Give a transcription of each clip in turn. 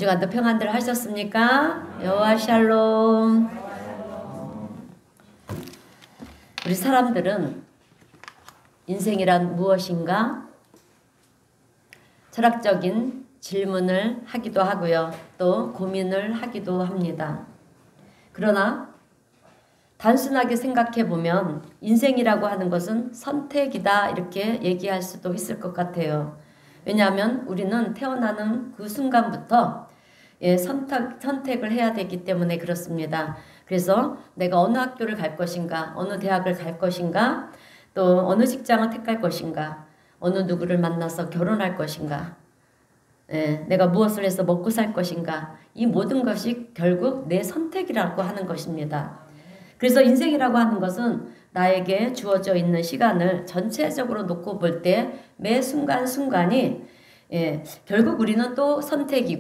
주간도 평안들 하셨습니까? 여호와 샬롬. 우리 사람들은 인생이란 무엇인가? 철학적인 질문을 하기도 하고요. 또 고민을 하기도 합니다. 그러나 단순하게 생각해 보면 인생이라고 하는 것은 선택이다 이렇게 얘기할 수도 있을 것 같아요. 왜냐하면 우리는 태어나는 그 순간부터 선택을 해야 되기 때문에 그렇습니다. 그래서 내가 어느 학교를 갈 것인가, 어느 대학을 갈 것인가, 또 어느 직장을 택할 것인가, 어느 누구를 만나서 결혼할 것인가, 내가 무엇을 해서 먹고 살 것인가, 이 모든 것이 결국 내 선택이라고 하는 것입니다. 그래서 인생이라고 하는 것은 나에게 주어져 있는 시간을 전체적으로 놓고 볼 때 매 순간순간이 결국 우리는 또 선택일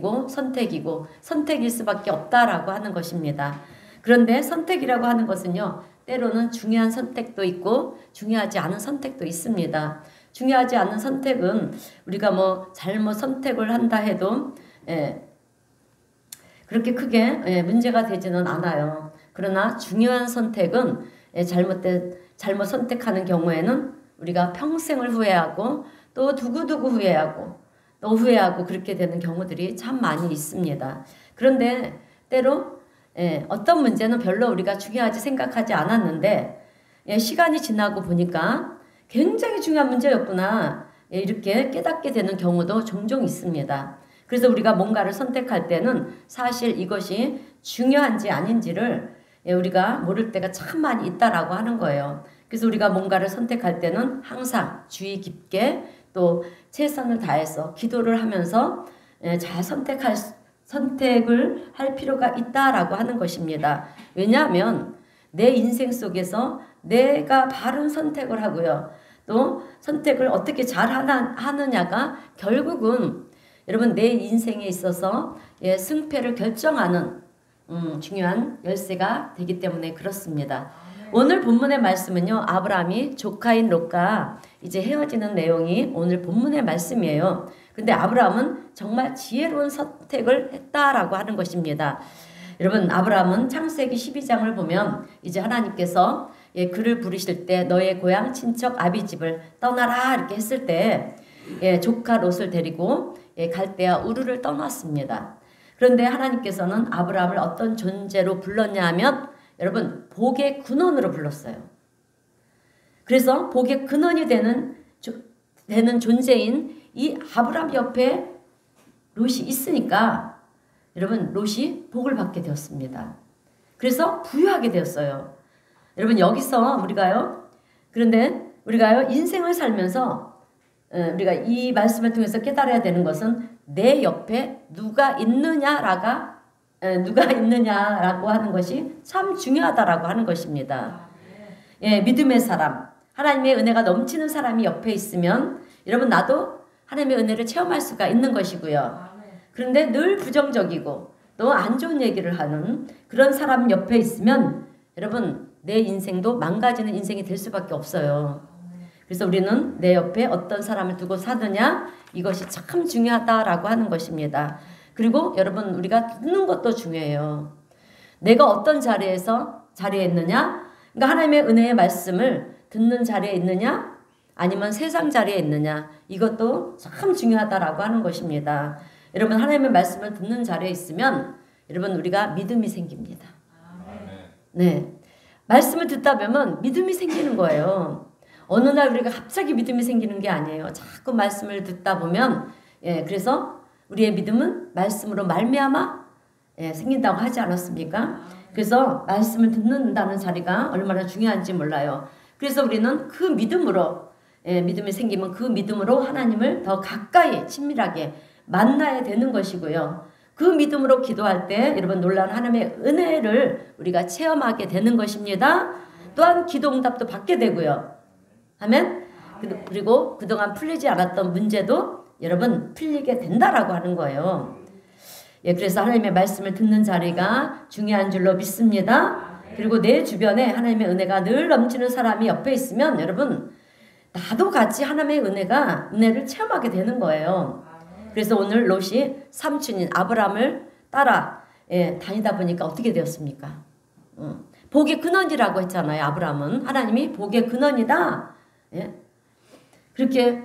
수밖에 없다라고 하는 것입니다. 그런데 선택이라고 하는 것은요, 때로는 중요한 선택도 있고 중요하지 않은 선택도 있습니다. 중요하지 않은 선택은 우리가 뭐 잘못 선택을 한다 해도 그렇게 크게 문제가 되지는 않아요. 그러나 중요한 선택은 잘못 선택하는 경우에는 우리가 평생을 후회하고 또 두고두고 후회하고 또 후회하고 그렇게 되는 경우들이 참 많이 있습니다. 그런데 때로 어떤 문제는 별로 우리가 중요하지 생각하지 않았는데 시간이 지나고 보니까 굉장히 중요한 문제였구나 이렇게 깨닫게 되는 경우도 종종 있습니다. 그래서 우리가 뭔가를 선택할 때는 사실 이것이 중요한지 아닌지를 우리가 모를 때가 참 많이 있다라고 하는 거예요. 그래서 우리가 뭔가를 선택할 때는 항상 주의 깊게 또 최선을 다해서 기도를 하면서 잘 선택을 할 필요가 있다라고 하는 것입니다. 왜냐하면 내 인생 속에서 내가 바른 선택을 하고요. 또 선택을 어떻게 잘 하느냐가 결국은 여러분 내 인생에 있어서 승패를 결정하는 중요한 열쇠가 되기 때문에 그렇습니다. 오늘 본문의 말씀은요, 아브라함이 조카인 롯과 이제 헤어지는 내용이 오늘 본문의 말씀이에요. 근데 아브라함은 정말 지혜로운 선택을 했다라고 하는 것입니다. 여러분, 아브라함은 창세기 12장을 보면 이제 하나님께서 그를 부르실 때 너의 고향 친척 아비집을 떠나라 이렇게 했을 때 조카 롯을 데리고 갈대아 우르를 떠났습니다. 그런데 하나님께서는 아브라함을 어떤 존재로 불렀냐 하면 여러분 복의 근원으로 불렀어요. 그래서 복의 근원이 되는 존재인 이 아브라함 옆에 롯이 있으니까 여러분 롯이 복을 받게 되었습니다. 그래서 부유하게 되었어요. 여러분 여기서 그런데 우리가요 인생을 살면서 우리가 이 말씀을 통해서 깨달아야 되는 것은 내 옆에 누가 있느냐라고 하는 것이 참 중요하다라고 하는 것입니다. 믿음의 사람, 하나님의 은혜가 넘치는 사람이 옆에 있으면 여러분 나도 하나님의 은혜를 체험할 수가 있는 것이고요. 그런데 늘 부정적이고 또 안 좋은 얘기를 하는 그런 사람 옆에 있으면 여러분 내 인생도 망가지는 인생이 될 수밖에 없어요. 그래서 우리는 내 옆에 어떤 사람을 두고 사느냐 이것이 참 중요하다라고 하는 것입니다. 그리고 여러분 우리가 듣는 것도 중요해요. 내가 어떤 자리에 있느냐, 그러니까 하나님의 은혜의 말씀을 듣는 자리에 있느냐 아니면 세상 자리에 있느냐 이것도 참 중요하다라고 하는 것입니다. 여러분 하나님의 말씀을 듣는 자리에 있으면 여러분 우리가 믿음이 생깁니다. 네, 말씀을 듣다 보면 믿음이 생기는 거예요. 어느 날 우리가 갑자기 믿음이 생기는 게 아니에요. 자꾸 말씀을 듣다 보면 그래서 우리의 믿음은 말씀으로 말미암아 생긴다고 하지 않았습니까? 그래서 말씀을 듣는다는 자리가 얼마나 중요한지 몰라요. 그래서 우리는 그 믿음으로 믿음이 생기면 그 믿음으로 하나님을 더 가까이 친밀하게 만나야 되는 것이고요. 그 믿음으로 기도할 때 여러분 놀라운 하나님의 은혜를 우리가 체험하게 되는 것입니다. 또한 기도 응답도 받게 되고요. 아멘. 그리고 그동안 풀리지 않았던 문제도 여러분 풀리게 된다라고 하는 거예요. 그래서 하나님의 말씀을 듣는 자리가 중요한 줄로 믿습니다. 그리고 내 주변에 하나님의 은혜가 늘 넘치는 사람이 옆에 있으면 여러분 나도 같이 하나님의 은혜를 체험하게 되는 거예요. 그래서 오늘 롯이 삼촌인 아브라함을 따라 다니다 보니까 어떻게 되었습니까? 복의 근원이라고 했잖아요. 아브라함은 하나님이 복의 근원이다. 그렇게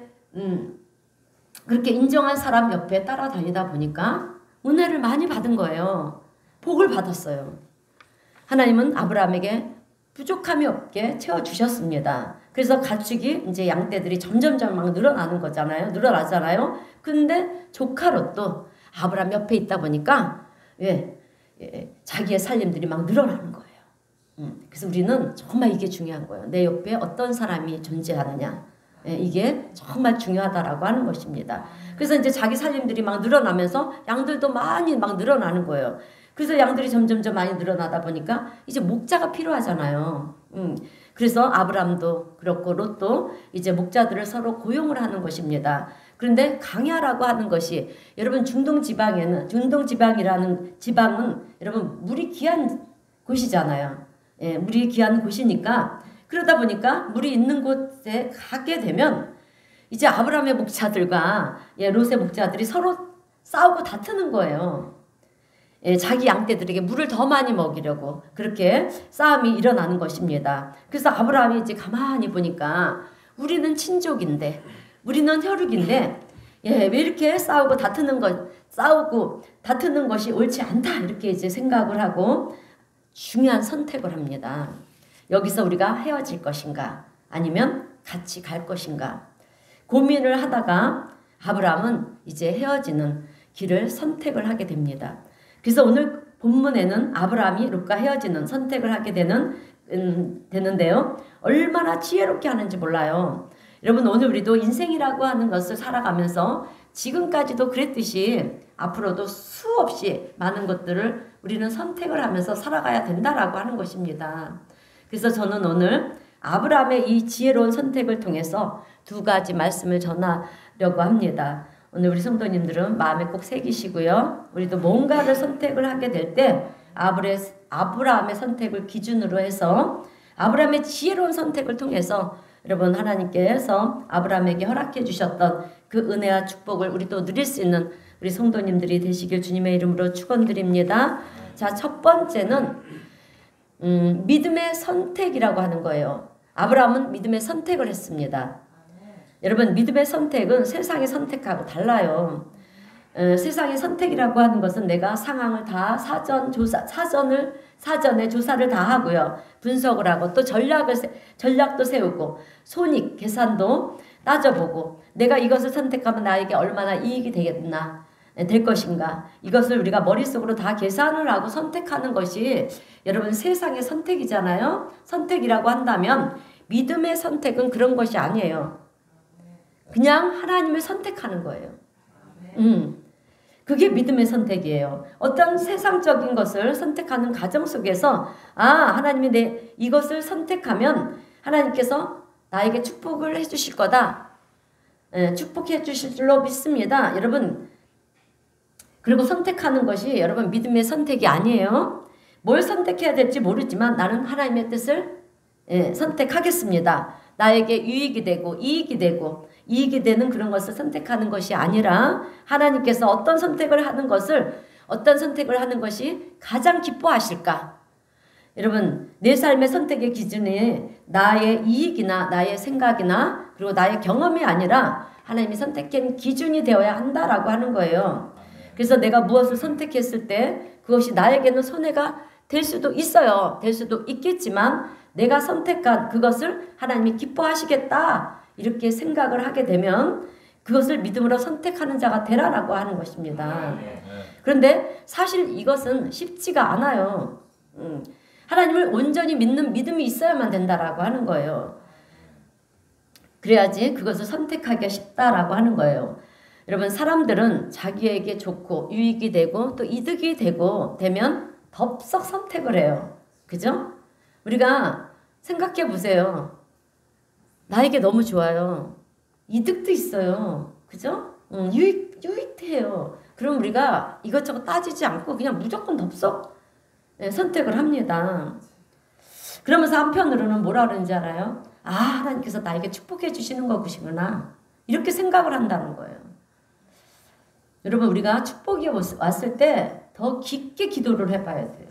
인정한 사람 옆에 따라다니다 보니까 은혜를 많이 받은 거예요. 복을 받았어요. 하나님은 아브라함에게 부족함이 없게 채워주셨습니다. 그래서 가축이 이제 양떼들이 점점점 막 늘어나는 거잖아요. 늘어나잖아요. 근데 조카 롯도 아브라함 옆에 있다 보니까 자기의 살림들이 막 늘어나는 거예요. 그래서 우리는 정말 이게 중요한 거예요. 내 옆에 어떤 사람이 존재하느냐. 이게 정말 중요하다라고 하는 것입니다. 그래서 이제 자기 살림들이 막 늘어나면서 양들도 많이 막 늘어나는 거예요. 그래서 양들이 점점점 많이 늘어나다 보니까 이제 목자가 필요하잖아요. 그래서 아브람도 그렇고 롯도 이제 목자들을 서로 고용을 하는 것입니다. 그런데 강야라고 하는 것이 여러분 중동 지방이라는 지방은 여러분 물이 귀한 곳이잖아요. 물이 귀한 곳이니까 그러다 보니까 물이 있는 곳에 가게 되면 이제 아브라함의 목자들과 롯의 목자들이 서로 싸우고 다투는 거예요. 자기 양떼들에게 물을 더 많이 먹이려고 그렇게 싸움이 일어나는 것입니다. 그래서 아브라함이 이제 가만히 보니까 우리는 친족인데 우리는 혈육인데 왜 이렇게 싸우고 다투는 것이 옳지 않다 이렇게 이제 생각을 하고 중요한 선택을 합니다. 여기서 우리가 헤어질 것인가 아니면 같이 갈 것인가 고민을 하다가 아브라함은 이제 헤어지는 길을 선택을 하게 됩니다. 그래서 오늘 본문에는 아브라함이 롯과 헤어지는 선택을 하게 되는데요. 얼마나 지혜롭게 하는지 몰라요. 여러분 오늘 우리도 인생이라고 하는 것을 살아가면서 지금까지도 그랬듯이 앞으로도 수없이 많은 것들을 우리는 선택을 하면서 살아가야 된다라고 하는 것입니다. 그래서 저는 오늘 아브라함의 이 지혜로운 선택을 통해서 두 가지 말씀을 전하려고 합니다. 오늘 우리 성도님들은 마음에 꼭 새기시고요. 우리도 뭔가를 선택을 하게 될 때 아브라함의 선택을 기준으로 해서 아브라함의 지혜로운 선택을 통해서 여러분 하나님께서 아브라함에게 허락해 주셨던 그 은혜와 축복을 우리도 누릴 수 있는 우리 성도님들이 되시길 주님의 이름으로 축원드립니다. 자, 첫 번째는 믿음의 선택이라고 하는 거예요. 아브라함은 믿음의 선택을 했습니다. 여러분 믿음의 선택은 세상의 선택하고 달라요. 세상의 선택이라고 하는 것은 내가 상황을 다 사전에 조사를 다 하고요. 분석을 하고 또 전략도 세우고 손익 계산도 따져보고 내가 이것을 선택하면 나에게 얼마나 이익이 되겠나 될 것인가 이것을 우리가 머릿속으로 다 계산을 하고 선택하는 것이 여러분 세상의 선택이잖아요. 선택이라고 한다면 믿음의 선택은 그런 것이 아니에요. 그냥 하나님을 선택하는 거예요. 그게 믿음의 선택이에요. 어떤 세상적인 것을 선택하는 과정 속에서 하나님이 이것을 선택하면 하나님께서 나에게 축복을 해주실 거다. 축복해 주실 줄로 믿습니다. 여러분 그리고 선택하는 것이 여러분 믿음의 선택이 아니에요. 뭘 선택해야 될지 모르지만 나는 하나님의 뜻을 선택하겠습니다. 나에게 유익이 되고 이익이 되는 그런 것을 선택하는 것이 아니라 하나님께서 어떤 선택을 하는 것이 가장 기뻐하실까? 여러분 내 삶의 선택의 기준이 나의 이익이나 나의 생각이나 그리고 나의 경험이 아니라 하나님이 선택한 기준이 되어야 한다라고 하는 거예요. 그래서 내가 무엇을 선택했을 때 그것이 나에게는 손해가 될 수도 있어요. 될 수도 있겠지만 내가 선택한 그것을 하나님이 기뻐하시겠다 이렇게 생각을 하게 되면 그것을 믿음으로 선택하는 자가 되라라고 하는 것입니다. 그런데 사실 이것은 쉽지가 않아요. 하나님을 온전히 믿는 믿음이 있어야만 된다라고 하는 거예요. 그래야지 그것을 선택하기가 쉽다라고 하는 거예요. 여러분 사람들은 자기에게 좋고 유익이 되고 또 이득이 되면 덥석 선택을 해요. 그죠? 우리가 생각해 보세요. 나에게 너무 좋아요. 이득도 있어요. 그죠? 유익해요. 그럼 우리가 이것저것 따지지 않고 그냥 무조건 덥석 선택을 합니다. 그러면서 한편으로는 뭐라 그러는지 알아요? 하나님께서 나에게 축복해 주시는 것이구나. 이렇게 생각을 한다는 거예요. 여러분 우리가 축복이 왔을 때 더 깊게 기도를 해봐야 돼요.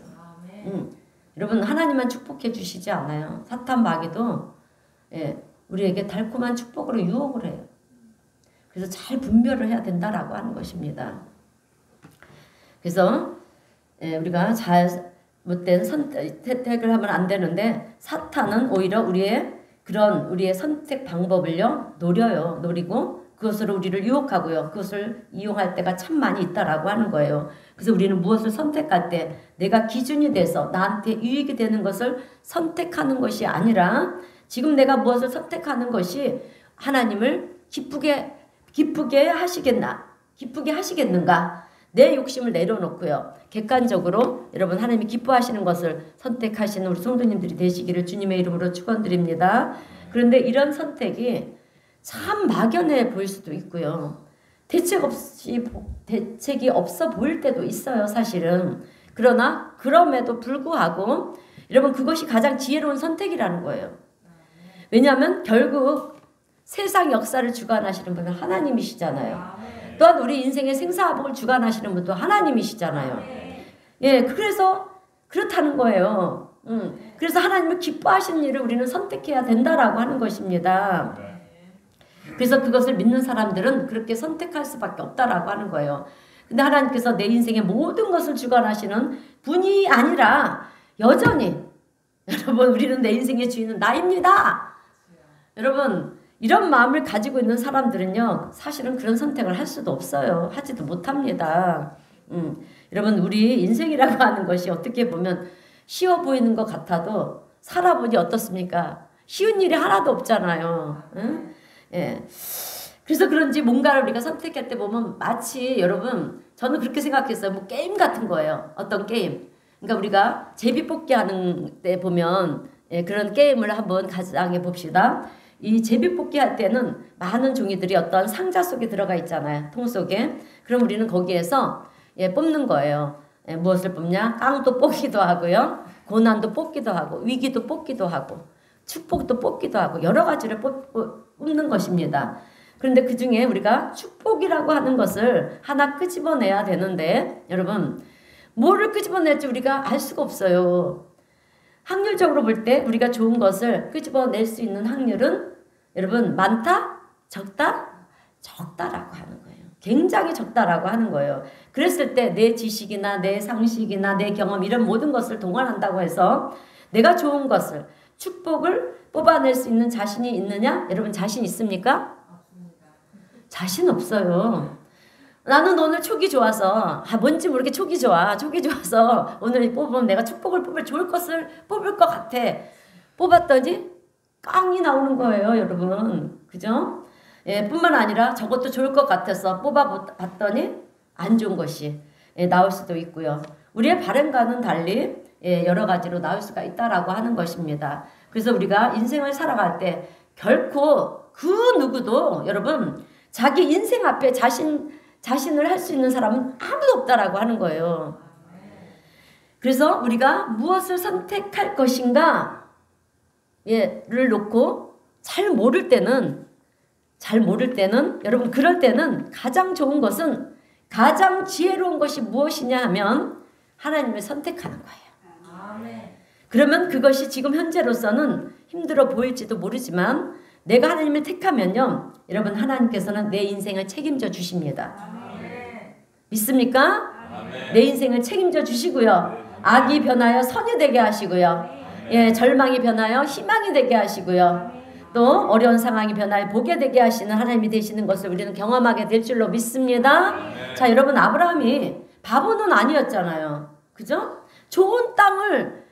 여러분 하나님만 축복해 주시지 않아요. 사탄 마귀도 우리에게 달콤한 축복으로 유혹을 해요. 그래서 잘 분별을 해야 된다라고 하는 것입니다. 그래서 우리가 잘못된 선택을 하면 안 되는데 사탄은 오히려 우리의 선택 방법을요 노리고 그것으로 우리를 유혹하고요. 그것을 이용할 때가 참 많이 있다라고 하는 거예요. 그래서 우리는 무엇을 선택할 때 내가 기준이 돼서 나한테 유익이 되는 것을 선택하는 것이 아니라 지금 내가 무엇을 선택하는 것이 하나님을 기쁘게 하시겠는가? 내 욕심을 내려놓고요. 객관적으로 여러분 하나님이 기뻐하시는 것을 선택하시는 우리 성도님들이 되시기를 주님의 이름으로 축원드립니다. 그런데 이런 선택이 참 막연해 보일 수도 있고요. 대책이 없어 보일 때도 있어요, 사실은. 그러나 그럼에도 불구하고 여러분 그것이 가장 지혜로운 선택이라는 거예요. 왜냐하면 결국 세상 역사를 주관하시는 분은 하나님이시잖아요. 또한 우리 인생의 생사화복을 주관하시는 분도 하나님이시잖아요. 그래서 그렇다는 거예요. 그래서 하나님을 기뻐하시는 일을 우리는 선택해야 된다라고 하는 것입니다. 그래서 그것을 믿는 사람들은 그렇게 선택할 수밖에 없다라고 하는 거예요. 근데 하나님께서 내 인생의 모든 것을 주관하시는 분이 아니라 여전히 여러분 우리는 내 인생의 주인은 나입니다. 여러분 이런 마음을 가지고 있는 사람들은요 사실은 그런 선택을 할 수도 없어요. 하지도 못합니다. 여러분 우리 인생이라고 하는 것이 어떻게 보면 쉬워 보이는 것 같아도 살아보니 어떻습니까? 쉬운 일이 하나도 없잖아요. 그래서 그런지 뭔가를 우리가 선택할 때 보면 마치 여러분 저는 그렇게 생각했어요. 뭐 게임 같은 거예요. 어떤 게임. 그러니까 우리가 제비뽑기 하는 때 보면 그런 게임을 한번 가정해 봅시다. 이 제비뽑기 할 때는 많은 종이들이 어떤 상자 속에 들어가 있잖아요. 통 속에. 그럼 우리는 거기에서 뽑는 거예요. 무엇을 뽑냐? 깡도 뽑기도 하고요. 고난도 뽑기도 하고 위기도 뽑기도 하고 축복도 뽑기도 하고 여러 가지를 뽑는 것입니다. 그런데 그 중에 우리가 축복이라고 하는 것을 하나 끄집어내야 되는데 여러분 뭐를 끄집어낼지 우리가 알 수가 없어요. 확률적으로 볼 때 우리가 좋은 것을 끄집어낼 수 있는 확률은 여러분 많다? 적다? 적다라고 하는 거예요. 굉장히 적다라고 하는 거예요. 그랬을 때 내 지식이나 내 상식이나 내 경험 이런 모든 것을 동원한다고 해서 내가 좋은 것을 축복을 뽑아낼 수 있는 자신이 있느냐? 여러분 자신 있습니까? 자신 없어요. 나는 오늘 촉이 좋아서 뭔지 모르게 촉이 좋아서 오늘 뽑으면 내가 축복을 좋을 것을 뽑을 것 같아. 뽑았더니 깡이 나오는 거예요, 여러분. 그죠? 뿐만 아니라 저것도 좋을 것 같아서 뽑아봤더니 안 좋은 것이 나올 수도 있고요. 우리의 바람과는 달리 여러 가지로 나올 수가 있다라고 하는 것입니다. 그래서 우리가 인생을 살아갈 때 결코 그 누구도 여러분 자기 인생 앞에 자신을 할 수 있는 사람은 아무도 없다라고 하는 거예요. 그래서 우리가 무엇을 선택할 것인가 를 놓고 잘 모를 때는 여러분 그럴 때는 가장 좋은 것은 가장 지혜로운 것이 무엇이냐 하면 하나님을 선택하는 거예요. 그러면 그것이 지금 현재로서는 힘들어 보일지도 모르지만 내가 하나님을 택하면요 여러분 하나님께서는 내 인생을 책임져 주십니다. 믿습니까? 내 인생을 책임져 주시고요. 악이 변하여 선이 되게 하시고요. 절망이 변하여 희망이 되게 하시고요. 또 어려운 상황이 변하여 복이 되게 하시는 하나님이 되시는 것을 우리는 경험하게 될 줄로 믿습니다. 자, 여러분 아브라함이 바보는 아니었잖아요. 그죠? 좋은 땅을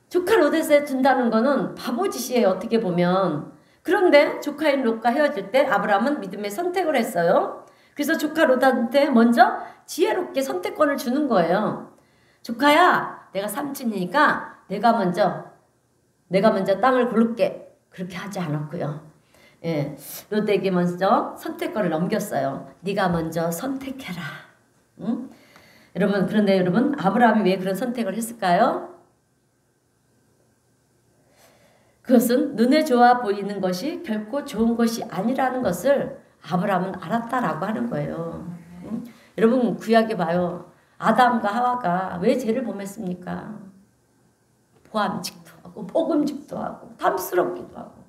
조카 롯에 준다는 거는 바보짓이에요. 어떻게 보면. 그런데 조카인 롯과 헤어질 때 아브라함은 믿음의 선택을 했어요. 그래서 조카 롯한테 먼저 지혜롭게 선택권을 주는 거예요. 조카야, 내가 삼촌이니까 내가 먼저 땅을 고를게. 그렇게 하지 않았고요. 롯에게 먼저 선택권을 넘겼어요. 네가 먼저 선택해라. 응? 여러분 그런데 여러분 아브라함이 왜 그런 선택을 했을까요? 그것은 눈에 좋아 보이는 것이 결코 좋은 것이 아니라는 것을 아브라함은 알았다라고 하는 거예요. 여러분 구약에 봐요. 아담과 하와가 왜 죄를 범했습니까? 보암직도 하고 복음직도 하고 탐스럽기도 하고.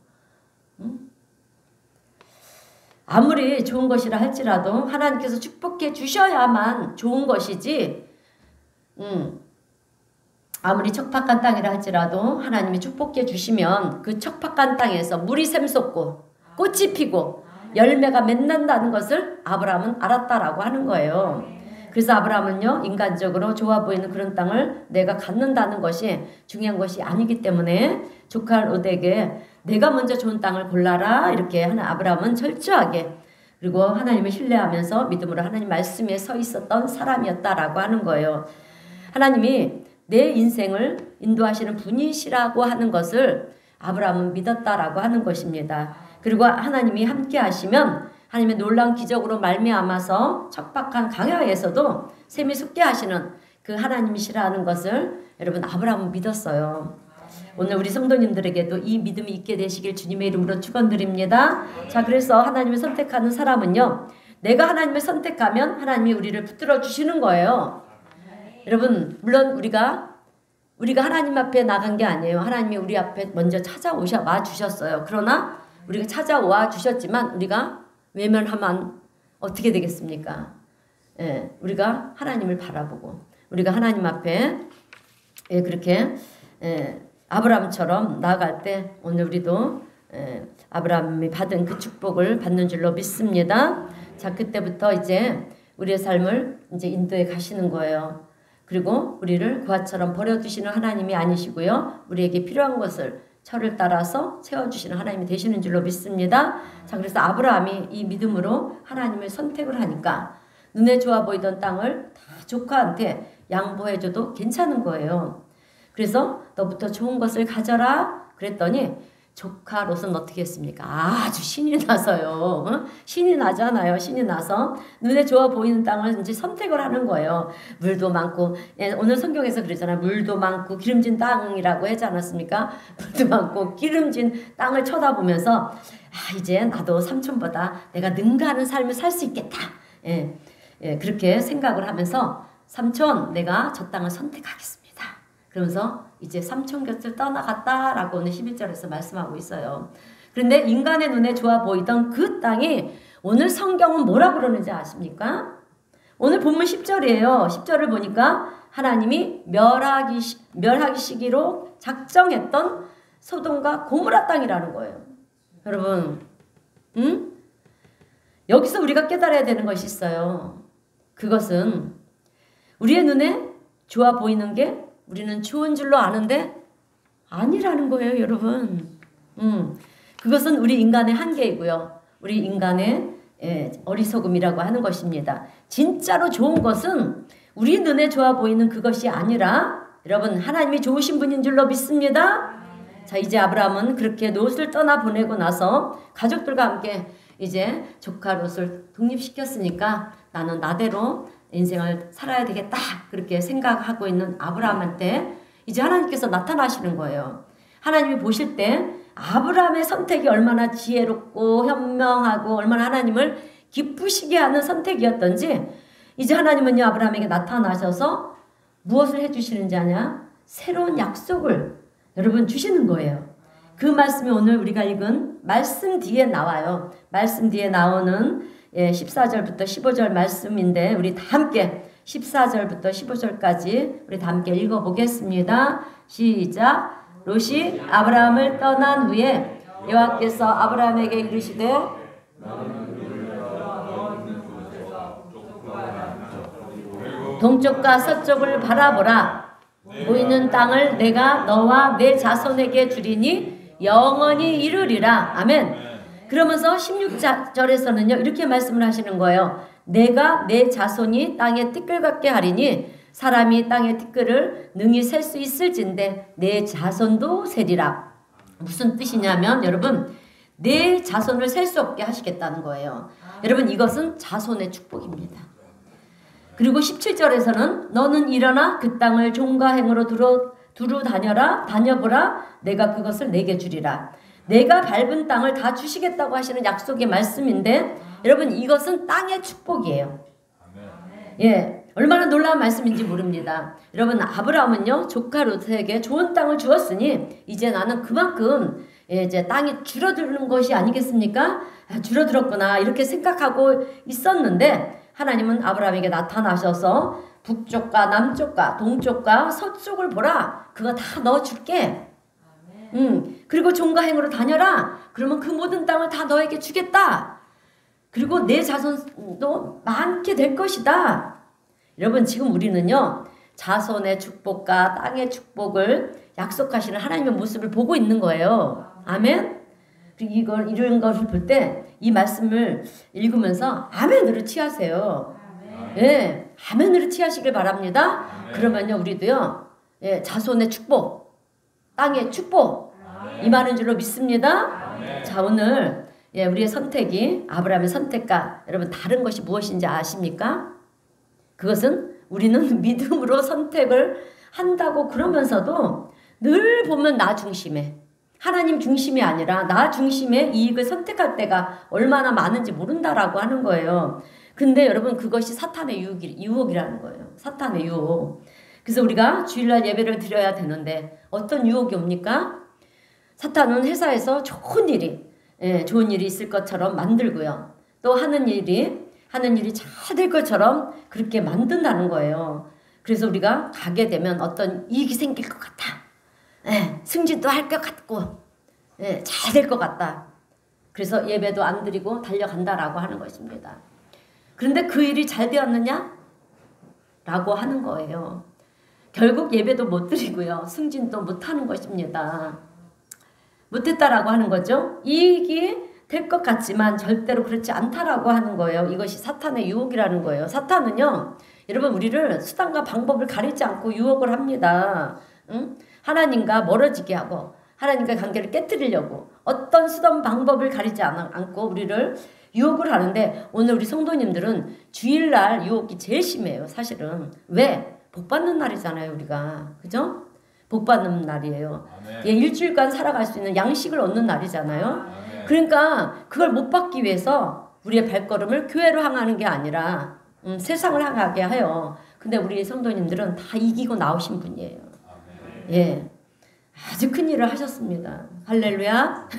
아무리 좋은 것이라 할지라도 하나님께서 축복해 주셔야만 좋은 것이지 아무리 척박한 땅이라 할지라도 하나님이 축복해 주시면 그 척박한 땅에서 물이 샘솟고 꽃이 피고 열매가 맺는다는 것을 아브라함은 알았다라고 하는 거예요. 그래서 아브라함은요, 인간적으로 좋아 보이는 그런 땅을 내가 갖는다는 것이 중요한 것이 아니기 때문에 조카 롯에게 내가 먼저 좋은 땅을 골라라 이렇게 하는 아브라함은 철저하게, 그리고 하나님을 신뢰하면서 믿음으로 하나님 말씀에 서 있었던 사람이었다라고 하는 거예요. 하나님이 내 인생을 인도하시는 분이시라고 하는 것을 아브라함은 믿었다라고 하는 것입니다. 그리고 하나님이 함께 하시면 하나님의 놀라운 기적으로 말미암아서 척박한 강야에서도 샘이 솟게 하시는 그 하나님이시라는 것을 여러분 아브라함은 믿었어요. 오늘 우리 성도님들에게도 이 믿음이 있게 되시길 주님의 이름으로 축원드립니다. 자, 그래서 하나님을 선택하는 사람은요, 내가 하나님을 선택하면 하나님이 우리를 붙들어 주시는 거예요. 여러분 물론 우리가 하나님 앞에 나간 게 아니에요. 하나님이 우리 앞에 먼저 찾아와 주셨어요. 그러나 우리가 찾아와 주셨지만 우리가 외면하면 어떻게 되겠습니까? 예, 우리가 하나님을 바라보고 우리가 하나님 앞에 그렇게 아브라함처럼 나아갈 때 오늘 우리도 아브라함이 받은 그 축복을 받는 줄로 믿습니다. 자, 그때부터 이제 우리의 삶을 이제 인도해 가시는 거예요. 그리고 우리를 고아처럼 버려두시는 하나님이 아니시고요, 우리에게 필요한 것을 철을 따라서 채워주시는 하나님이 되시는 줄로 믿습니다. 자, 그래서 아브라함이 이 믿음으로 하나님을 선택을 하니까 눈에 좋아 보이던 땅을 다 조카한테 양보해줘도 괜찮은 거예요. 그래서 너부터 좋은 것을 가져라 그랬더니 조카 롯은 어떻게 했습니까? 아주 신이 나서요. 신이 나잖아요. 신이 나서 눈에 좋아 보이는 땅을 이제 선택을 하는 거예요. 물도 많고, 오늘 성경에서 그러잖아요. 물도 많고 기름진 땅이라고 하지 않았습니까? 물도 많고 기름진 땅을 쳐다보면서 이제 나도 삼촌보다 내가 능가하는 삶을 살 수 있겠다. 그렇게 생각을 하면서 삼촌, 내가 저 땅을 선택하겠습니다. 그러면서 이제 삼촌 곁을 떠나갔다라고 오늘 11절에서 말씀하고 있어요. 그런데 인간의 눈에 좋아 보이던 그 땅이 오늘 성경은 뭐라 그러는지 아십니까? 오늘 본문 10절이에요. 10절을 보니까 하나님이 멸하기 시기로 작정했던 소돔과 고모라 땅이라는 거예요. 여러분, 여기서 우리가 깨달아야 되는 것이 있어요. 그것은 우리의 눈에 좋아 보이는 게 우리는 좋은 줄로 아는데 아니라는 거예요, 여러분. 그것은 우리 인간의 한계이고요. 우리 인간의 어리석음이라고 하는 것입니다. 진짜로 좋은 것은 우리 눈에 좋아 보이는 그것이 아니라 여러분 하나님이 좋으신 분인 줄로 믿습니다. 자, 이제 아브라함은 그렇게 롯을 떠나보내고 나서 가족들과 함께 이제 조카 롯을 독립시켰으니까 나는 나대로 인생을 살아야 되겠다 그렇게 생각하고 있는 아브라함한테 이제 하나님께서 나타나시는 거예요. 하나님이 보실 때 아브라함의 선택이 얼마나 지혜롭고 현명하고 얼마나 하나님을 기쁘시게 하는 선택이었던지 이제 하나님은요 아브라함에게 나타나셔서 무엇을 해주시는지 아냐? 새로운 약속을 여러분 주시는 거예요. 그 말씀이 오늘 우리가 읽은 말씀 뒤에 나와요. 말씀 뒤에 나오는 14절부터 15절 말씀인데 우리 다 함께 14절부터 15절까지 우리 다 함께 읽어보겠습니다. 시작. 롯이 아브라함을 떠난 후에 여호와께서 아브라함에게 이르시되 동쪽과 서쪽을 바라보라. 보이는 땅을 내가 너와 내 자손에게 주리니 영원히 이루리라. 아멘. 그러면서 16절에서는요 이렇게 말씀을 하시는 거예요. 내가 내 자손이 땅에 티끌 같게 하리니 사람이 땅의 티끌을 능히 셀 수 있을진데 내 자손도 세리라. 무슨 뜻이냐면 여러분 내 자손을 셀 수 없게 하시겠다는 거예요. 여러분 이것은 자손의 축복입니다. 그리고 17절에서는 너는 일어나 그 땅을 종과 행으로 두루 다녀보라. 내가 그것을 내게 주리라. 내가 밟은 땅을 다 주시겠다고 하시는 약속의 말씀인데 여러분 이것은 땅의 축복이에요. 예, 얼마나 놀라운 말씀인지 모릅니다. 여러분, 아브라함은요, 조카 롯에게 좋은 땅을 주었으니 이제 나는 그만큼 이제 땅이 줄어드는 것이 아니겠습니까? 줄어들었구나 이렇게 생각하고 있었는데 하나님은 아브라함에게 나타나셔서 북쪽과 남쪽과 동쪽과 서쪽을 보라. 그거 다 넣어줄게. 그리고 종과 행으로 다녀라. 그러면 그 모든 땅을 다 너에게 주겠다. 그리고 내 자손도 많게 될 것이다. 여러분, 지금 우리는요, 자손의 축복과 땅의 축복을 약속하시는 하나님의 모습을 보고 있는 거예요. 아멘? 이런 것을 볼 때 이 말씀을 읽으면서 아멘으로 취하세요. 예, 아멘으로 취하시길 바랍니다. 그러면요, 우리도요, 예, 자손의 축복, 땅의 축복, 임하는 줄로 믿습니다. 자, 오늘 예, 우리의 선택이 아브라함의 선택과 여러분 다른 것이 무엇인지 아십니까? 그것은 우리는 믿음으로 선택을 한다고 그러면서도 늘 보면 나 중심에, 하나님 중심이 아니라 나 중심의 이익을 선택할 때가 얼마나 많은지 모른다라고 하는 거예요. 근데 여러분, 그것이 사탄의 유혹이라는 거예요. 사탄의 유혹. 그래서 우리가 주일날 예배를 드려야 되는데 어떤 유혹이 옵니까? 사탄은 회사에서 좋은 일이 있을 것처럼 만들고요. 또 하는 일이 잘 될 것처럼 그렇게 만든다는 거예요. 그래서 우리가 가게 되면 어떤 이익이 생길 것 같아. 예, 승진도 할 것 같고, 예, 잘 될 것 같다. 그래서 예배도 안 드리고 달려간다라고 하는 것입니다. 그런데 그 일이 잘 되었느냐? 라고 하는 거예요. 결국 예배도 못 드리고요. 승진도 못 하는 것입니다. 못했다라고 하는 거죠. 이익이 될 것 같지만 절대로 그렇지 않다라고 하는 거예요. 이것이 사탄의 유혹이라는 거예요. 사탄은요, 여러분, 우리를 수단과 방법을 가리지 않고 유혹을 합니다. 응? 하나님과 멀어지게 하고 하나님과 관계를 깨뜨리려고 어떤 수단 방법을 가리지 않고 우리를 유혹을 하는데, 오늘 우리 성도님들은 주일날 유혹이 제일 심해요. 사실은. 왜? 복받는 날이잖아요, 우리가. 그죠? 복받는 날이에요. 예, 일주일간 살아갈 수 있는 양식을 얻는 날이잖아요. 그러니까 그걸 못 받기 위해서 우리의 발걸음을 교회로 향하는 게 아니라 세상을 향하게 해요. 근데 우리 성도님들은 다 이기고 나오신 분이에요. 예, 아주 큰 일을 하셨습니다. 할렐루야.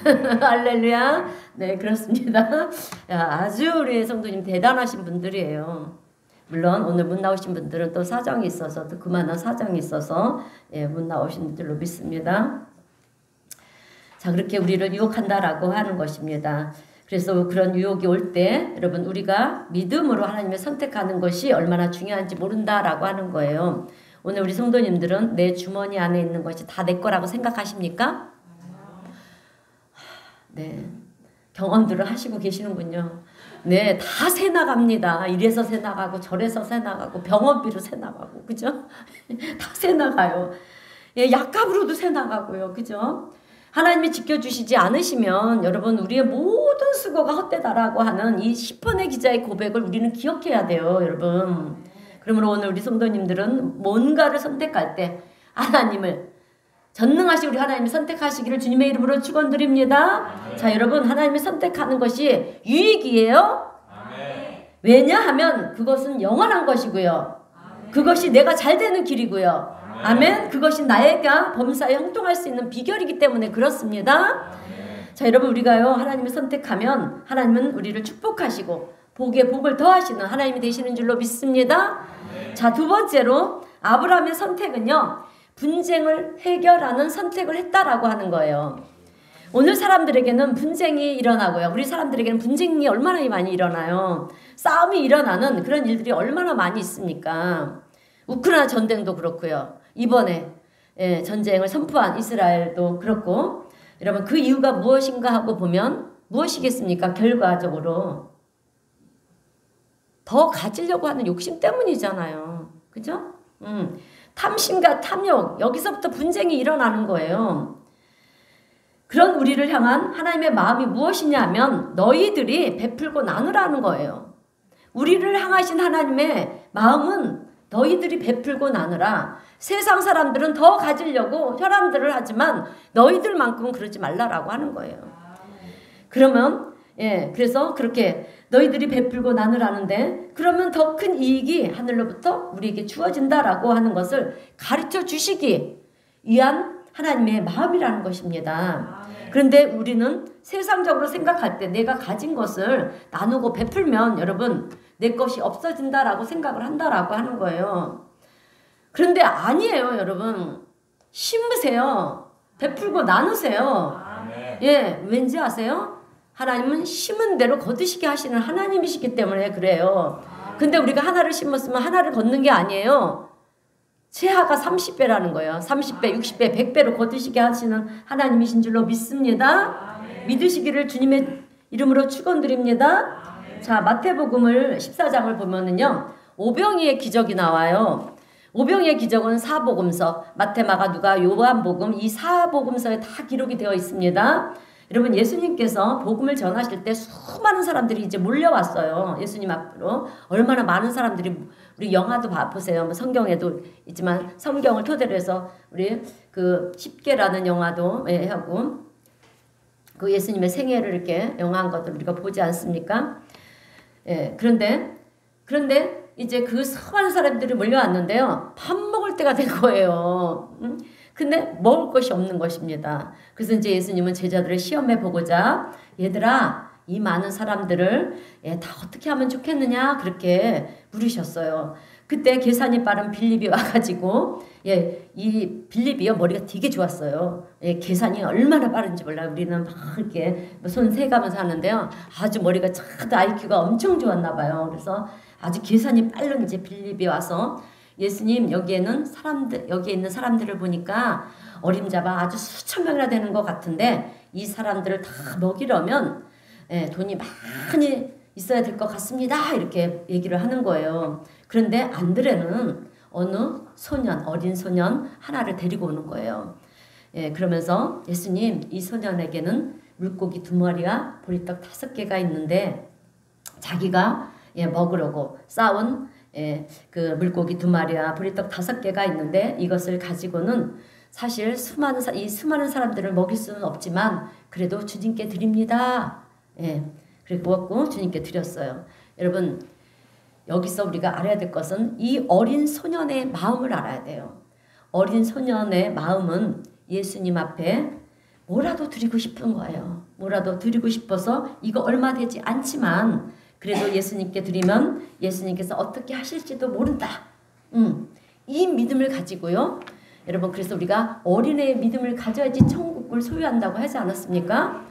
할렐루야. 네, 그렇습니다. 아주 우리 성도님 대단하신 분들이에요. 물론 오늘 못 나오신 분들은 또 사정이 있어서, 또 그만한 사정이 있어서 예, 못 나오신 줄로 믿습니다. 자, 그렇게 우리를 유혹한다라고 하는 것입니다. 그래서 그런 유혹이 올 때 여러분, 우리가 믿음으로 하나님을 선택하는 것이 얼마나 중요한지 모른다라고 하는 거예요. 오늘 우리 성도님들은 내 주머니 안에 있는 것이 다 내 거라고 생각하십니까? 네, 경험들을 하시고 계시는군요. 네, 다 새 나갑니다. 이래서 새 나가고 저래서 새 나가고 병원비로 새 나가고, 그죠? 다 새 나가요. 예, 약값으로도 새 나가고요, 그죠? 하나님이 지켜주시지 않으시면 여러분, 우리의 모든 수고가 헛되다라고 하는 이 시편의 기자의 고백을 우리는 기억해야 돼요, 여러분. 그러므로 오늘 우리 성도님들은 뭔가를 선택할 때 하나님을, 전능하신 우리 하나님이 선택하시기를 주님의 이름으로 축원드립니다. 자, 여러분, 하나님이 선택하는 것이 유익이에요. 왜냐하면 그것은 영원한 것이고요. 그것이 내가 잘 되는 길이고요. 아멘. 그것이 나에게 범사에 형통할 수 있는 비결이기 때문에 그렇습니다. 자, 여러분, 우리가요, 하나님을 선택하면 하나님은 우리를 축복하시고 복에 복을 더하시는 하나님이 되시는 줄로 믿습니다. 자, 두 번째로 아브라함의 선택은요, 분쟁을 해결하는 선택을 했다라고 하는 거예요. 오늘 사람들에게는 분쟁이 일어나고요. 우리 사람들에게는 분쟁이 얼마나 많이 일어나요. 싸움이 일어나는 그런 일들이 얼마나 많이 있습니까? 우크라이나 전쟁도 그렇고요. 이번에 전쟁을 선포한 이스라엘도 그렇고, 여러분, 그 이유가 무엇인가 하고 보면 무엇이겠습니까? 결과적으로 더 가지려고 하는 욕심 때문이잖아요. 그죠? 탐심과 탐욕, 여기서부터 분쟁이 일어나는 거예요. 그런 우리를 향한 하나님의 마음이 무엇이냐면 너희들이 베풀고 나누라는 거예요. 우리를 향하신 하나님의 마음은 너희들이 베풀고 나누라. 세상 사람들은 더 가지려고 혈안들을 하지만 너희들만큼은 그러지 말라라고 하는 거예요. 그러면 예, 그래서 그렇게 너희들이 베풀고 나누라는데 그러면 더 큰 이익이 하늘로부터 우리에게 주어진다라고 하는 것을 가르쳐 주시기 위한 하나님의 마음이라는 것입니다. 그런데 우리는 세상적으로 생각할 때 내가 가진 것을 나누고 베풀면 여러분 내 것이 없어진다라고 생각을 한다라고 하는 거예요. 그런데 아니에요, 여러분. 심으세요. 베풀고 나누세요. 예, 왠지 아세요? 하나님은 심은 대로 거두시게 하시는 하나님이시기 때문에 그래요. 근데 우리가 하나를 심었으면 하나를 걷는 게 아니에요. 최하가 30배라는 거예요. 30배, 60배, 100배로 거두시게 하시는 하나님이신 줄로 믿습니다. 믿으시기를 주님의 이름으로 축원드립니다. 자, 마태복음을 14장을 보면은요. 오병이의 기적이 나와요. 오병이의 기적은 사복음서, 마태, 마가, 누가, 요한복음 이 사복음서에 다 기록이 되어 있습니다. 여러분 예수님께서 복음을 전하실 때 수많은 사람들이 이제 몰려왔어요. 예수님 앞으로. 얼마나 많은 사람들이 우리 영화도 보세요. 뭐 성경에도 있지만 성경을 토대로 해서 우리 그 10개라는 영화도 하고 그 예수님의 생애를 이렇게 영화한 것들 우리가 보지 않습니까? 예, 그런데 이제 그 수많은 사람들이 몰려왔는데요. 밥 먹을 때가 된 거예요. 근데 먹을 것이 없는 것입니다. 그래서 이제 예수님은 제자들을 시험해 보고자 얘들아 이 많은 사람들을 다 어떻게 하면 좋겠느냐 그렇게 물으셨어요. 그때 계산이 빠른 빌립이 와가지고 이 빌립이요 머리가 되게 좋았어요. 계산이 얼마나 빠른지 몰라요. 우리는 막 이렇게 손 세가면서 하는데요. 아주 머리가 참 IQ가 엄청 좋았나 봐요. 그래서 아주 계산이 빠른 이제 빌립이 와서 예수님 여기에 있는 사람들을 보니까 어림잡아 아주 수천 명이나 되는 것 같은데 이 사람들을 다 먹이려면 돈이 많이 있어야 될 것 같습니다. 이렇게 얘기를 하는 거예요. 그런데 안드레는 어느 어린 소년 하나를 데리고 오는 거예요. 그러면서 예수님 이 소년에게는 물고기 2마리와 보리떡 5개가 있는데 자기가 먹으려고 싸운 그 물고기 2마리와 보리떡 5개가 있는데 이것을 가지고는 사실 이 수많은 사람들을 먹일 수는 없지만 그래도 주님께 드립니다. 그리고 먹고 주님께 드렸어요. 여러분 여기서 우리가 알아야 될 것은 이 어린 소년의 마음을 알아야 돼요. 어린 소년의 마음은 예수님 앞에 뭐라도 드리고 싶은 거예요. 뭐라도 드리고 싶어서 이거 얼마 되지 않지만 그래도 예수님께 드리면 예수님께서 어떻게 하실지도 모른다. 이 믿음을 가지고요. 여러분 그래서 우리가 어린애의 믿음을 가져야지 천국을 소유한다고 하지 않았습니까?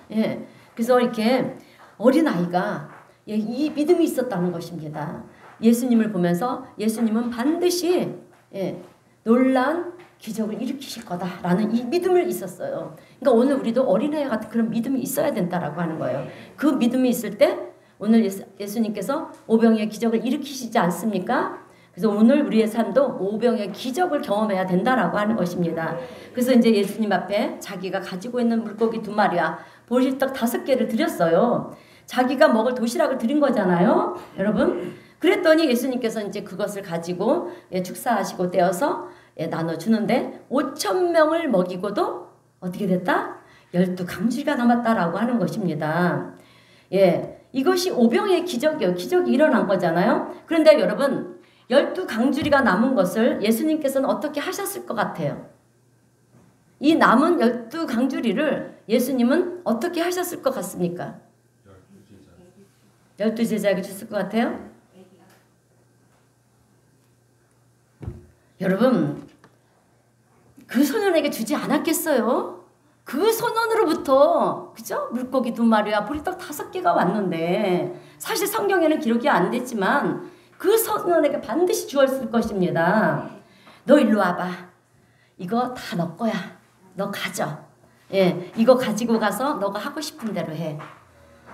그래서 이렇게 어린아이가 이 믿음이 있었다는 것입니다. 예수님을 보면서 예수님은 반드시 놀라운 기적을 일으키실 거다라는 이 믿음을 있었어요. 그러니까 오늘 우리도 어린아이 같은 그런 믿음이 있어야 된다라고 하는 거예요. 그 믿음이 있을 때 오늘 예수님께서 오병이의 기적을 일으키시지 않습니까? 그래서 오늘 우리의 삶도 오병이의 기적을 경험해야 된다라고 하는 것입니다. 그래서 이제 예수님 앞에 자기가 가지고 있는 물고기 2마리와 보리떡 5개를 드렸어요. 자기가 먹을 도시락을 드린 거잖아요. 여러분. 그랬더니 예수님께서 이제 그것을 가지고 축사하시고 떼어서 나눠주는데 5,000명을 먹이고도 어떻게 됐다? 12강주리가 남았다라고 하는 것입니다. 이것이 오병이의 기적이에요. 기적이 일어난 거잖아요. 그런데 여러분 12강주리가 남은 것을 예수님께서는 어떻게 하셨을 것 같아요? 이 남은 12강주리를 예수님은 어떻게 하셨을 것 같습니까? 12제자에게 줬을 것 같아요? 여러분 그 소년에게 주지 않았겠어요? 그 소년으로부터 그죠? 물고기 2마리와 보리떡 5개가 왔는데 사실 성경에는 기록이 안 됐지만 그 소년에게 반드시 주었을 것입니다. 너 일로 와봐. 이거 다 너 거야. 너 가져. 이거 가지고 가서 너가 하고 싶은 대로 해.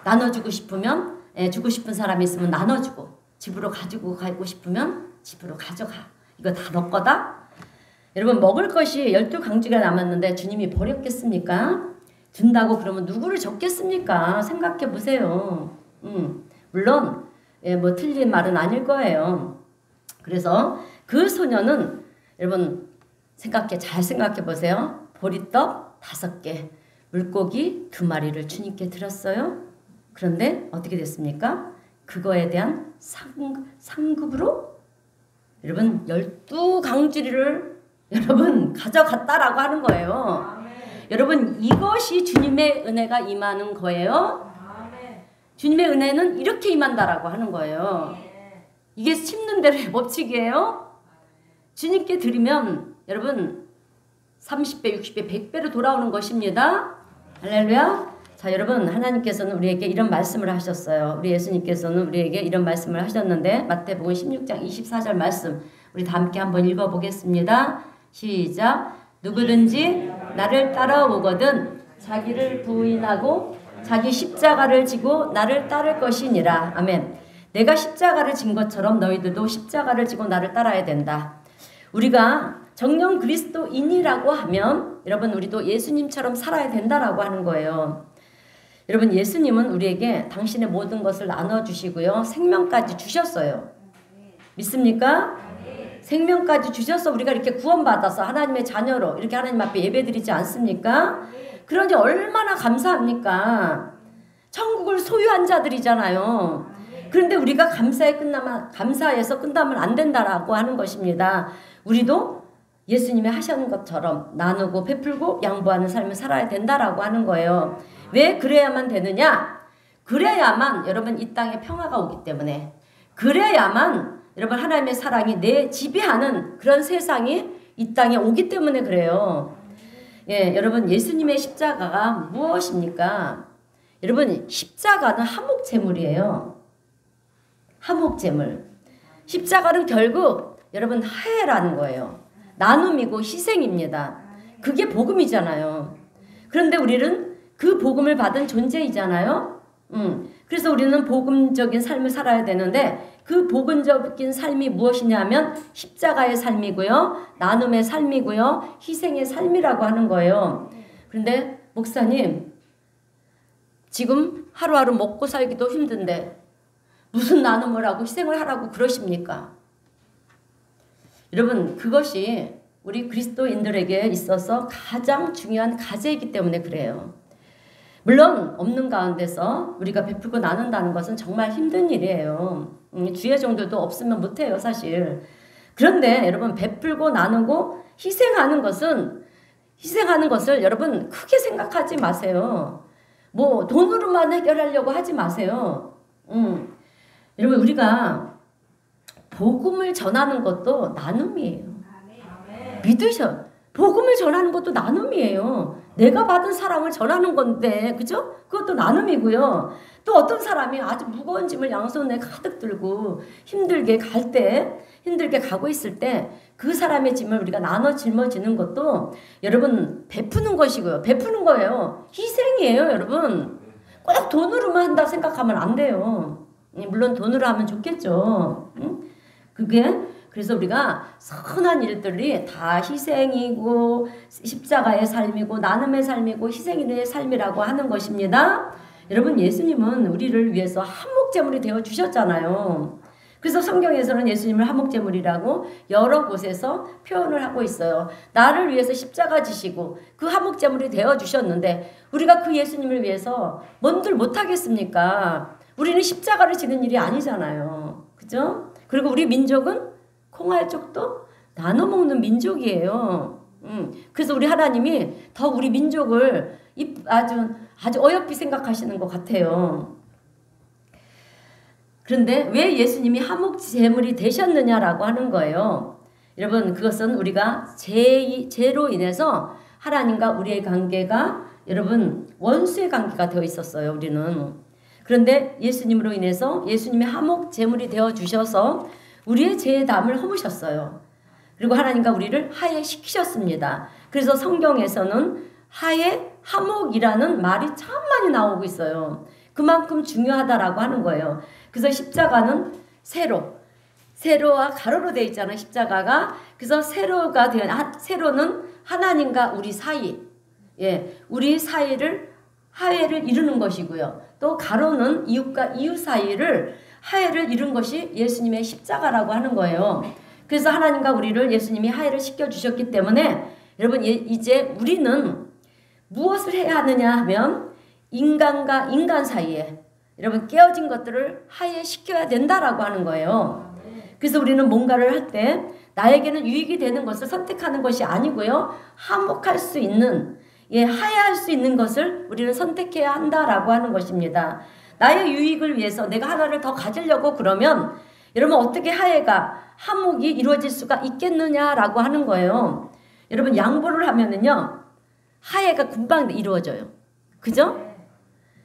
나눠주고 싶으면 주고 싶은 사람이 있으면 나눠주고 집으로 가지고 가고 싶으면 집으로 가져가. 이거 다 너 거다. 여러분 먹을 것이 12강주리가 남았는데 주님이 버렸겠습니까? 준다고 그러면 누구를 줬겠습니까? 생각해 보세요. 물론 뭐 틀린 말은 아닐 거예요. 그래서 그 소녀는 여러분 잘 생각해 보세요. 보리떡 5개, 물고기 2마리를 주님께 드렸어요. 그런데 어떻게 됐습니까? 그거에 대한 상급으로 여러분 12강주리를 여러분 가져갔다라고 하는 거예요. 여러분 이것이 주님의 은혜가 임하는 거예요. 주님의 은혜는 이렇게 임한다라고 하는 거예요. 이게 심는 대로의 법칙이에요. 주님께 드리면 여러분 30배, 60배, 100배로 돌아오는 것입니다. 할렐루야. 자, 여러분 하나님께서는 우리에게 이런 말씀을 하셨어요. 우리 예수님께서는 우리에게 이런 말씀을 하셨는데 마태복음 16장 24절 말씀 우리 다 함께 한번 읽어보겠습니다. 시작. 누구든지 나를 따라오거든 자기를 부인하고 자기 십자가를 지고 나를 따를 것이니라. 아멘. 내가 십자가를 진 것처럼 너희들도 십자가를 지고 나를 따라야 된다. 우리가 정령 그리스도인이라고 하면 여러분 우리도 예수님처럼 살아야 된다라고 하는 거예요. 여러분 예수님은 우리에게 당신의 모든 것을 나눠주시고요. 생명까지 주셨어요. 믿습니까? 생명까지 주셔서 우리가 이렇게 구원받아서 하나님의 자녀로 이렇게 하나님 앞에 예배드리지 않습니까? 그러니 얼마나 감사합니까? 천국을 소유한 자들이잖아요. 그런데 우리가 감사해서 끝나면 안 된다라고 하는 것입니다. 우리도 예수님이 하시는 것처럼 나누고 베풀고 양보하는 삶을 살아야 된다라고 하는 거예요. 왜 그래야만 되느냐? 그래야만 여러분 이 땅에 평화가 오기 때문에 그래야만 여러분 하나님의 사랑이 내 지배하는 그런 세상이 이 땅에 오기 때문에 그래요. 예, 여러분 예수님의 십자가가 무엇입니까? 여러분 십자가는 화목제물이에요. 화목제물. 십자가는 결국 여러분 화해라는 거예요. 나눔이고 희생입니다. 그게 복음이잖아요. 그런데 우리는 그 복음을 받은 존재이잖아요. 그래서 우리는 복음적인 삶을 살아야 되는데 그 복음적인 삶이 무엇이냐면 십자가의 삶이고요. 나눔의 삶이고요. 희생의 삶이라고 하는 거예요. 그런데 목사님 지금 하루하루 먹고 살기도 힘든데 무슨 나눔을 하고 희생을 하라고 그러십니까? 여러분 그것이 우리 그리스도인들에게 있어서 가장 중요한 과제이기 때문에 그래요. 물론 없는 가운데서 우리가 베풀고 나눈다는 것은 정말 힘든 일이에요. 주의 종들도 없으면 못해요 사실. 그런데 여러분 베풀고 나누고 희생하는 것을 여러분 크게 생각하지 마세요. 뭐 돈으로만 해결하려고 하지 마세요. 여러분 우리가 복음을 전하는 것도 나눔이에요. 믿으셔. 복음을 전하는 것도 나눔이에요. 내가 받은 사랑을 전하는 건데 그죠? 그것도 나눔이고요. 또 어떤 사람이 아주 무거운 짐을 양손에 가득 들고 힘들게 가고 있을 때 그 사람의 짐을 우리가 나눠 짊어지는 것도 여러분 베푸는 것이고요. 베푸는 거예요. 희생이에요 여러분. 꼭 돈으로만 한다 생각하면 안 돼요. 물론 돈으로 하면 좋겠죠. 그래서 우리가 선한 일들이 다 희생이고 십자가의 삶이고 나눔의 삶이고 희생의 삶이라고 하는 것입니다. 여러분 예수님은 우리를 위해서 한목제물이 되어 주셨잖아요. 그래서 성경에서는 예수님을 한목제물이라고 여러 곳에서 표현을 하고 있어요. 나를 위해서 십자가 지시고 그 한목제물이 되어 주셨는데 우리가 그 예수님을 위해서 뭔들 못하겠습니까? 우리는 십자가를 지는 일이 아니잖아요. 그죠? 그리고 우리 민족은 콩알쪽도 나눠 먹는 민족이에요. 그래서 우리 하나님이 더 우리 민족을 아주 어여삐 생각하시는 것 같아요. 그런데 왜 예수님이 화목제물이 되셨느냐라고 하는 거예요. 여러분 그것은 우리가 죄로 인해서 하나님과 우리의 관계가 여러분 원수의 관계가 되어 있었어요. 우리는. 그런데 예수님으로 인해서 예수님이 화목제물이 되어 주셔서 우리의 죄의 담을 허무셨어요. 그리고 하나님과 우리를 화해시키셨습니다. 그래서 성경에서는 화목이라는 말이 참 많이 나오고 있어요. 그만큼 중요하다라고 하는 거예요. 그래서 십자가는 세로와 가로로 되어 있잖아요. 십자가가. 그래서 세로는 하나님과 우리 사이, 우리 사이를 화해를 이루는 것이고요. 또 가로는 이웃과 이웃 사이를 화해를 이룬 것이 예수님의 십자가라고 하는 거예요. 그래서 하나님과 우리를 예수님이 화해를 시켜주셨기 때문에 여러분 이제 우리는 무엇을 해야 하느냐 하면 인간과 인간 사이에 여러분 깨어진 것들을 하해시켜야 된다라고 하는 거예요. 그래서 우리는 뭔가를 할 때 나에게는 유익이 되는 것을 선택하는 것이 아니고요. 화목할 수 있는, 하해할 수 있는 것을 우리는 선택해야 한다라고 하는 것입니다. 나의 유익을 위해서 내가 하나를 더 가지려고 그러면 여러분 어떻게 화목이 이루어질 수가 있겠느냐라고 하는 거예요. 여러분 양보를 하면은요. 화해가 금방 이루어져요. 그죠?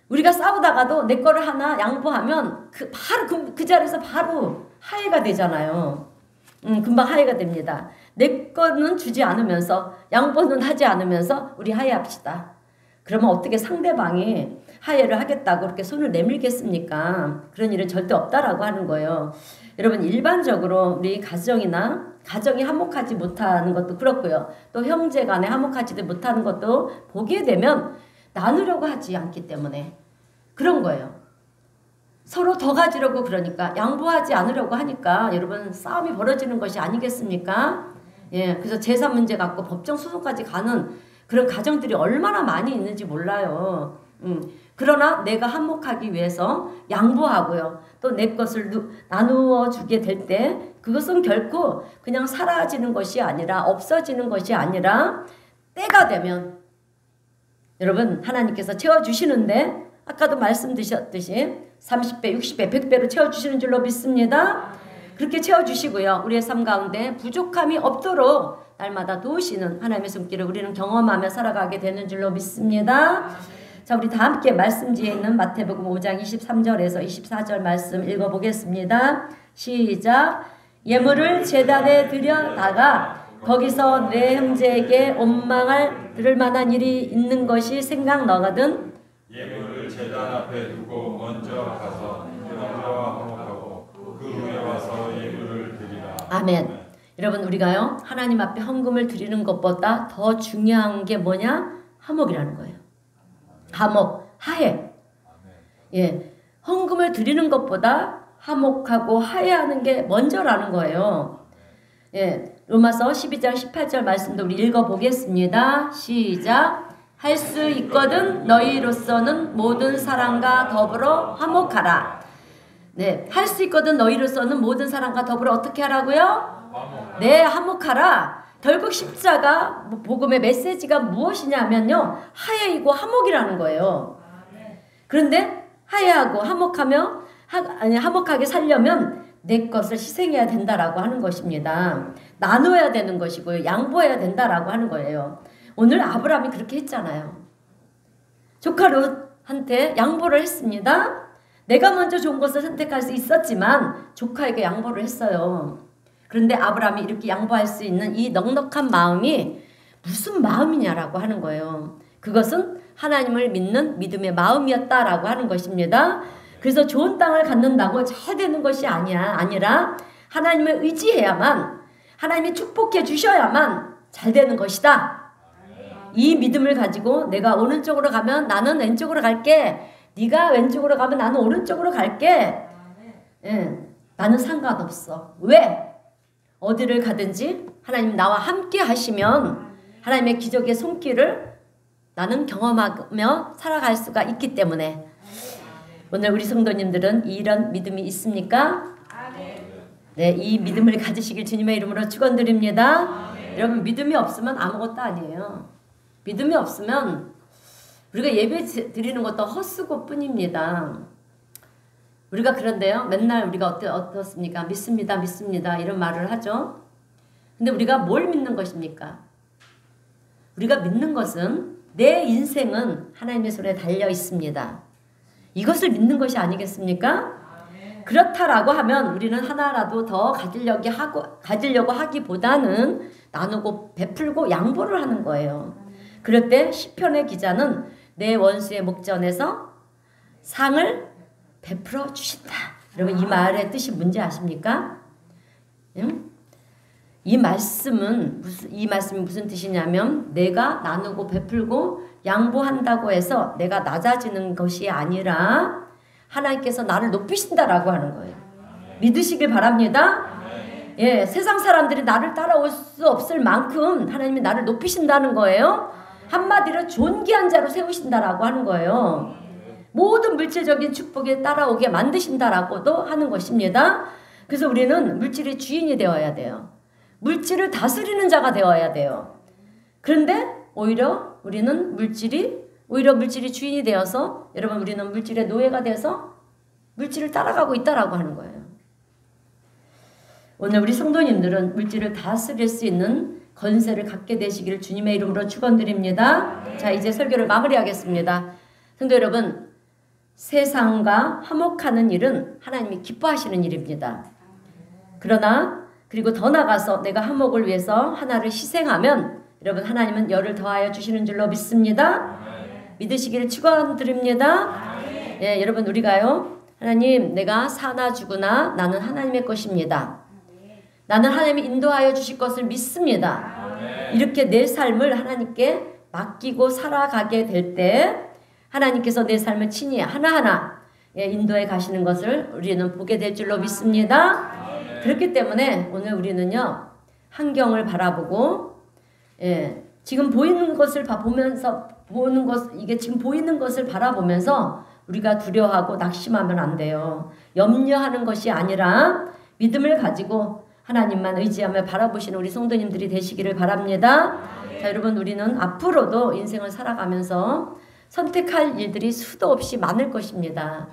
우리가 싸우다가도 내 거를 하나 양보하면 바로 그 자리에서 바로 화해가 되잖아요. 금방 화해가 됩니다. 내 거는 주지 않으면서 양보는 하지 않으면서 우리 화해합시다. 그러면 어떻게 상대방이 화해를 하겠다고 그렇게 손을 내밀겠습니까? 그런 일은 절대 없다라고 하는 거예요. 여러분 일반적으로 우리 가정이 화목하지 못하는 것도 그렇고요. 또 형제 간에 화목하지도 못하는 것도 보게 되면 나누려고 하지 않기 때문에 그런 거예요. 서로 더 가지려고 그러니까 양보하지 않으려고 하니까 여러분 싸움이 벌어지는 것이 아니겠습니까? 그래서 재산 문제 갖고 법정 소송까지 가는 그런 가정들이 얼마나 많이 있는지 몰라요. 그러나 내가 화목하기 위해서 양보하고요. 또 내 것을 나누어 주게 될 때 그것은 결코 그냥 사라지는 것이 아니라 없어지는 것이 아니라 때가 되면 여러분 하나님께서 채워주시는데 아까도 말씀드렸듯이 30배, 60배, 100배로 채워주시는 줄로 믿습니다. 그렇게 채워주시고요. 우리의 삶 가운데 부족함이 없도록 날마다 도우시는 하나님의 손길을 우리는 경험하며 살아가게 되는 줄로 믿습니다. 자, 우리 다 함께 말씀지에 있는 마태복음 5장 23절에서 24절 말씀 읽어보겠습니다. 시작. 예물을 제단에 드려다가 거기서 내 형제에게 원망을 들을 만한 일이 있는 것이 생각나거든 예물을 제단 앞에 두고 먼저 가서 형제와 화목하고 그 후에 와서 예물을 드리라. 아멘. 여러분 우리가요 하나님 앞에 헌금을 드리는 것보다 더 중요한 게 뭐냐? 화목이라는 거예요. 화목, 화해. 헌금을 드리는 것보다 화목하고 화해하는 게 먼저라는 거예요. 로마서 12장 18절 말씀도 우리 읽어보겠습니다. 시작. 할 수 있거든 너희로서는 모든 사람과 더불어 화목하라. 할 수 있거든 너희로서는 모든 사람과 더불어 어떻게 하라고요? 화목하라. 결국 십자가 복음의 메시지가 무엇이냐면요. 화해이고 화목이라는 거예요. 그런데 화해하고 화목하게 살려면 내 것을 희생해야 된다라고 하는 것입니다. 나눠야 되는 것이고요. 양보해야 된다라고 하는 거예요. 오늘 아브라함이 그렇게 했잖아요. 조카 롯한테 양보를 했습니다. 내가 먼저 좋은 것을 선택할 수 있었지만 조카에게 양보를 했어요. 그런데 아브라함이 이렇게 양보할 수 있는 이 넉넉한 마음이 무슨 마음이냐라고 하는 거예요. 그것은 하나님을 믿는 믿음의 마음이었다라고 하는 것입니다. 그래서 좋은 땅을 갖는다고 잘 되는 것이 아니라 하나님을 의지해야만 하나님이 축복해 주셔야만 잘 되는 것이다. 이 믿음을 가지고 내가 오른쪽으로 가면 나는 왼쪽으로 갈게. 네가 왼쪽으로 가면 나는 오른쪽으로 갈게. 나는 상관없어. 왜? 어디를 가든지 하나님 나와 함께 하시면 하나님의 기적의 손길을 나는 경험하며 살아갈 수가 있기 때문에 오늘 우리 성도님들은 이런 믿음이 있습니까? 네, 이 믿음을 가지시길 주님의 이름으로 축원드립니다. 여러분 믿음이 없으면 아무것도 아니에요. 믿음이 없으면 우리가 예배 드리는 것도 헛수고 뿐입니다. 우리가 그런데요. 맨날 우리가 어떻습니까? 믿습니다. 이런 말을 하죠. 근데 우리가 뭘 믿는 것입니까? 우리가 믿는 것은 내 인생은 하나님의 손에 달려 있습니다. 이것을 믿는 것이 아니겠습니까? 그렇다라고 하면 우리는 하나라도 더 가지려고 하기보다는 나누고 베풀고 양보를 하는 거예요. 그럴 때 시편의 기자는 내 원수의 목전에서 상을 베풀어 주신다. 여러분 이 말의 뜻이 뭔지 아십니까? 이 말씀이 무슨 뜻이냐면 내가 나누고 베풀고 양보한다고 해서 내가 낮아지는 것이 아니라 하나님께서 나를 높이신다라고 하는 거예요. 믿으시길 바랍니다. 세상 사람들이 나를 따라올 수 없을 만큼 하나님이 나를 높이신다는 거예요. 한마디로 존귀한 자로 세우신다라고 하는 거예요. 모든 물질적인 축복이 따라오게 만드신다라고도 하는 것입니다. 그래서 우리는 물질의 주인이 되어야 돼요. 물질을 다스리는 자가 되어야 돼요. 그런데 오히려 우리는 물질이 주인이 되어서, 여러분, 우리는 물질의 노예가 돼서 물질을 따라가고 있다라고 하는 거예요. 오늘 우리 성도님들은 물질을 다스릴 수 있는 권세를 갖게 되시기를 주님의 이름으로 축원드립니다. 자, 이제 설교를 마무리하겠습니다. 성도 여러분, 세상과 화목하는 일은 하나님이 기뻐하시는 일입니다. 그러나 그리고 더 나아가서 내가 화목을 위해서 하나를 희생하면 여러분, 하나님은 열을 더하여 주시는 줄로 믿습니다. 믿으시기를 축원드립니다. 예, 여러분, 우리가요, 하나님, 내가 사나 죽으나 나는 하나님의 것입니다. 나는 하나님이 인도하여 주실 것을 믿습니다. 이렇게 내 삶을 하나님께 맡기고 살아가게 될 때 하나님께서 내 삶을 친히 하나하나 인도해 가시는 것을 우리는 보게 될 줄로 믿습니다. 그렇기 때문에 오늘 우리는요, 환경을 바라보고, 지금 보이는 것을 보면서 이게 지금 보이는 것을 바라보면서 우리가 두려워하고 낙심하면 안 돼요. 염려하는 것이 아니라 믿음을 가지고 하나님만 의지하며 바라보시는 우리 성도님들이 되시기를 바랍니다. 자, 여러분, 우리는 앞으로도 인생을 살아가면서 선택할 일들이 수도 없이 많을 것입니다.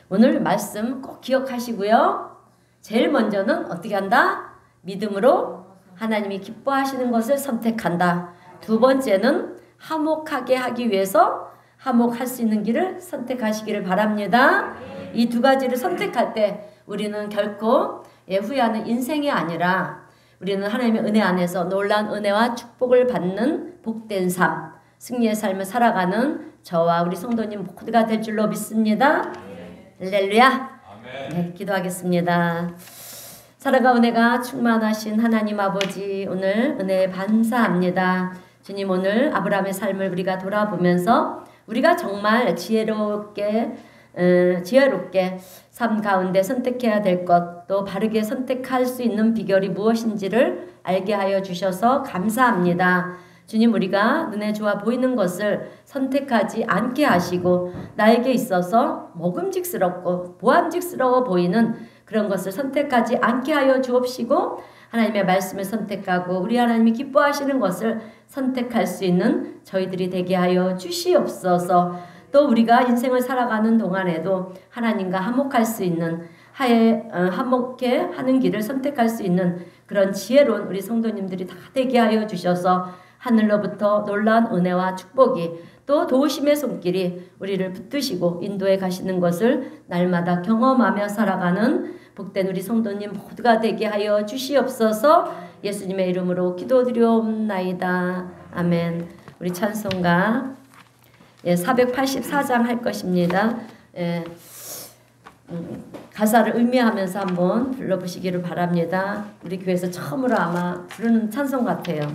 오늘 말씀 꼭 기억하시고요. 제일 먼저는 어떻게 한다? 믿음으로 하나님이 기뻐하시는 것을 선택한다. 두 번째는 화목하게 하기 위해서 화목할 수 있는 길을 선택하시기를 바랍니다. 이 두 가지를 선택할 때 우리는 결코 후회하는 인생이 아니라 우리는 하나님의 은혜 안에서 놀라운 은혜와 축복을 받는 복된 삶, 승리의 삶을 살아가는 저와 우리 성도님 모두가 될 줄로 믿습니다. 할렐루야. 네, 기도하겠습니다. 사랑과 은혜가 충만하신 하나님 아버지, 오늘 은혜에 감사합니다. 주님, 오늘 아브라함의 삶을 우리가 돌아보면서 우리가 정말 지혜롭게 삶 가운데 선택해야 될 것, 또 바르게 선택할 수 있는 비결이 무엇인지를 알게 하여 주셔서 감사합니다. 주님, 우리가 눈에 좋아 보이는 것을 선택하지 않게 하시고 나에게 있어서 먹음직스럽고 보암직스러워 보이는 그런 것을 선택하지 않게 하여 주옵시고 하나님의 말씀을 선택하고 우리 하나님이 기뻐하시는 것을 선택할 수 있는 저희들이 되게 하여 주시옵소서. 또 우리가 인생을 살아가는 동안에도 하나님과 화목할 수 있는 화목해 하는 길을 선택할 수 있는 그런 지혜로운 우리 성도님들이 다 되게 하여 주셔서 하늘로부터 놀라운 은혜와 축복이 또 도우심의 손길이 우리를 붙드시고 인도해 가시는 것을 날마다 경험하며 살아가는 복된 우리 성도님 모두가 되게 하여 주시옵소서. 예수님의 이름으로 기도드리옵나이다. 아멘. 우리 찬송가 484장 할 것입니다. 가사를 의미하면서 한번 불러보시기를 바랍니다. 우리 교회에서 처음으로 아마 부르는 찬송 같아요.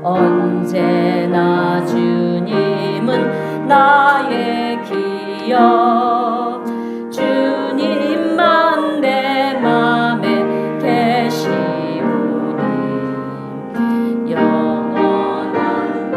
언제나 주님은 나의 기억, 주님만 내 맘에 계시오니 영원한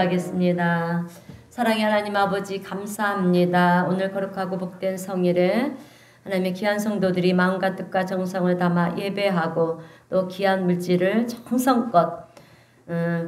기도하겠습니다. 사랑의 하나님 아버지 감사합니다. 오늘 거룩하고 복된 성일에 하나님의 귀한 성도들이 마음과 뜻과 정성을 담아 예배하고 또 귀한 물질을 정성껏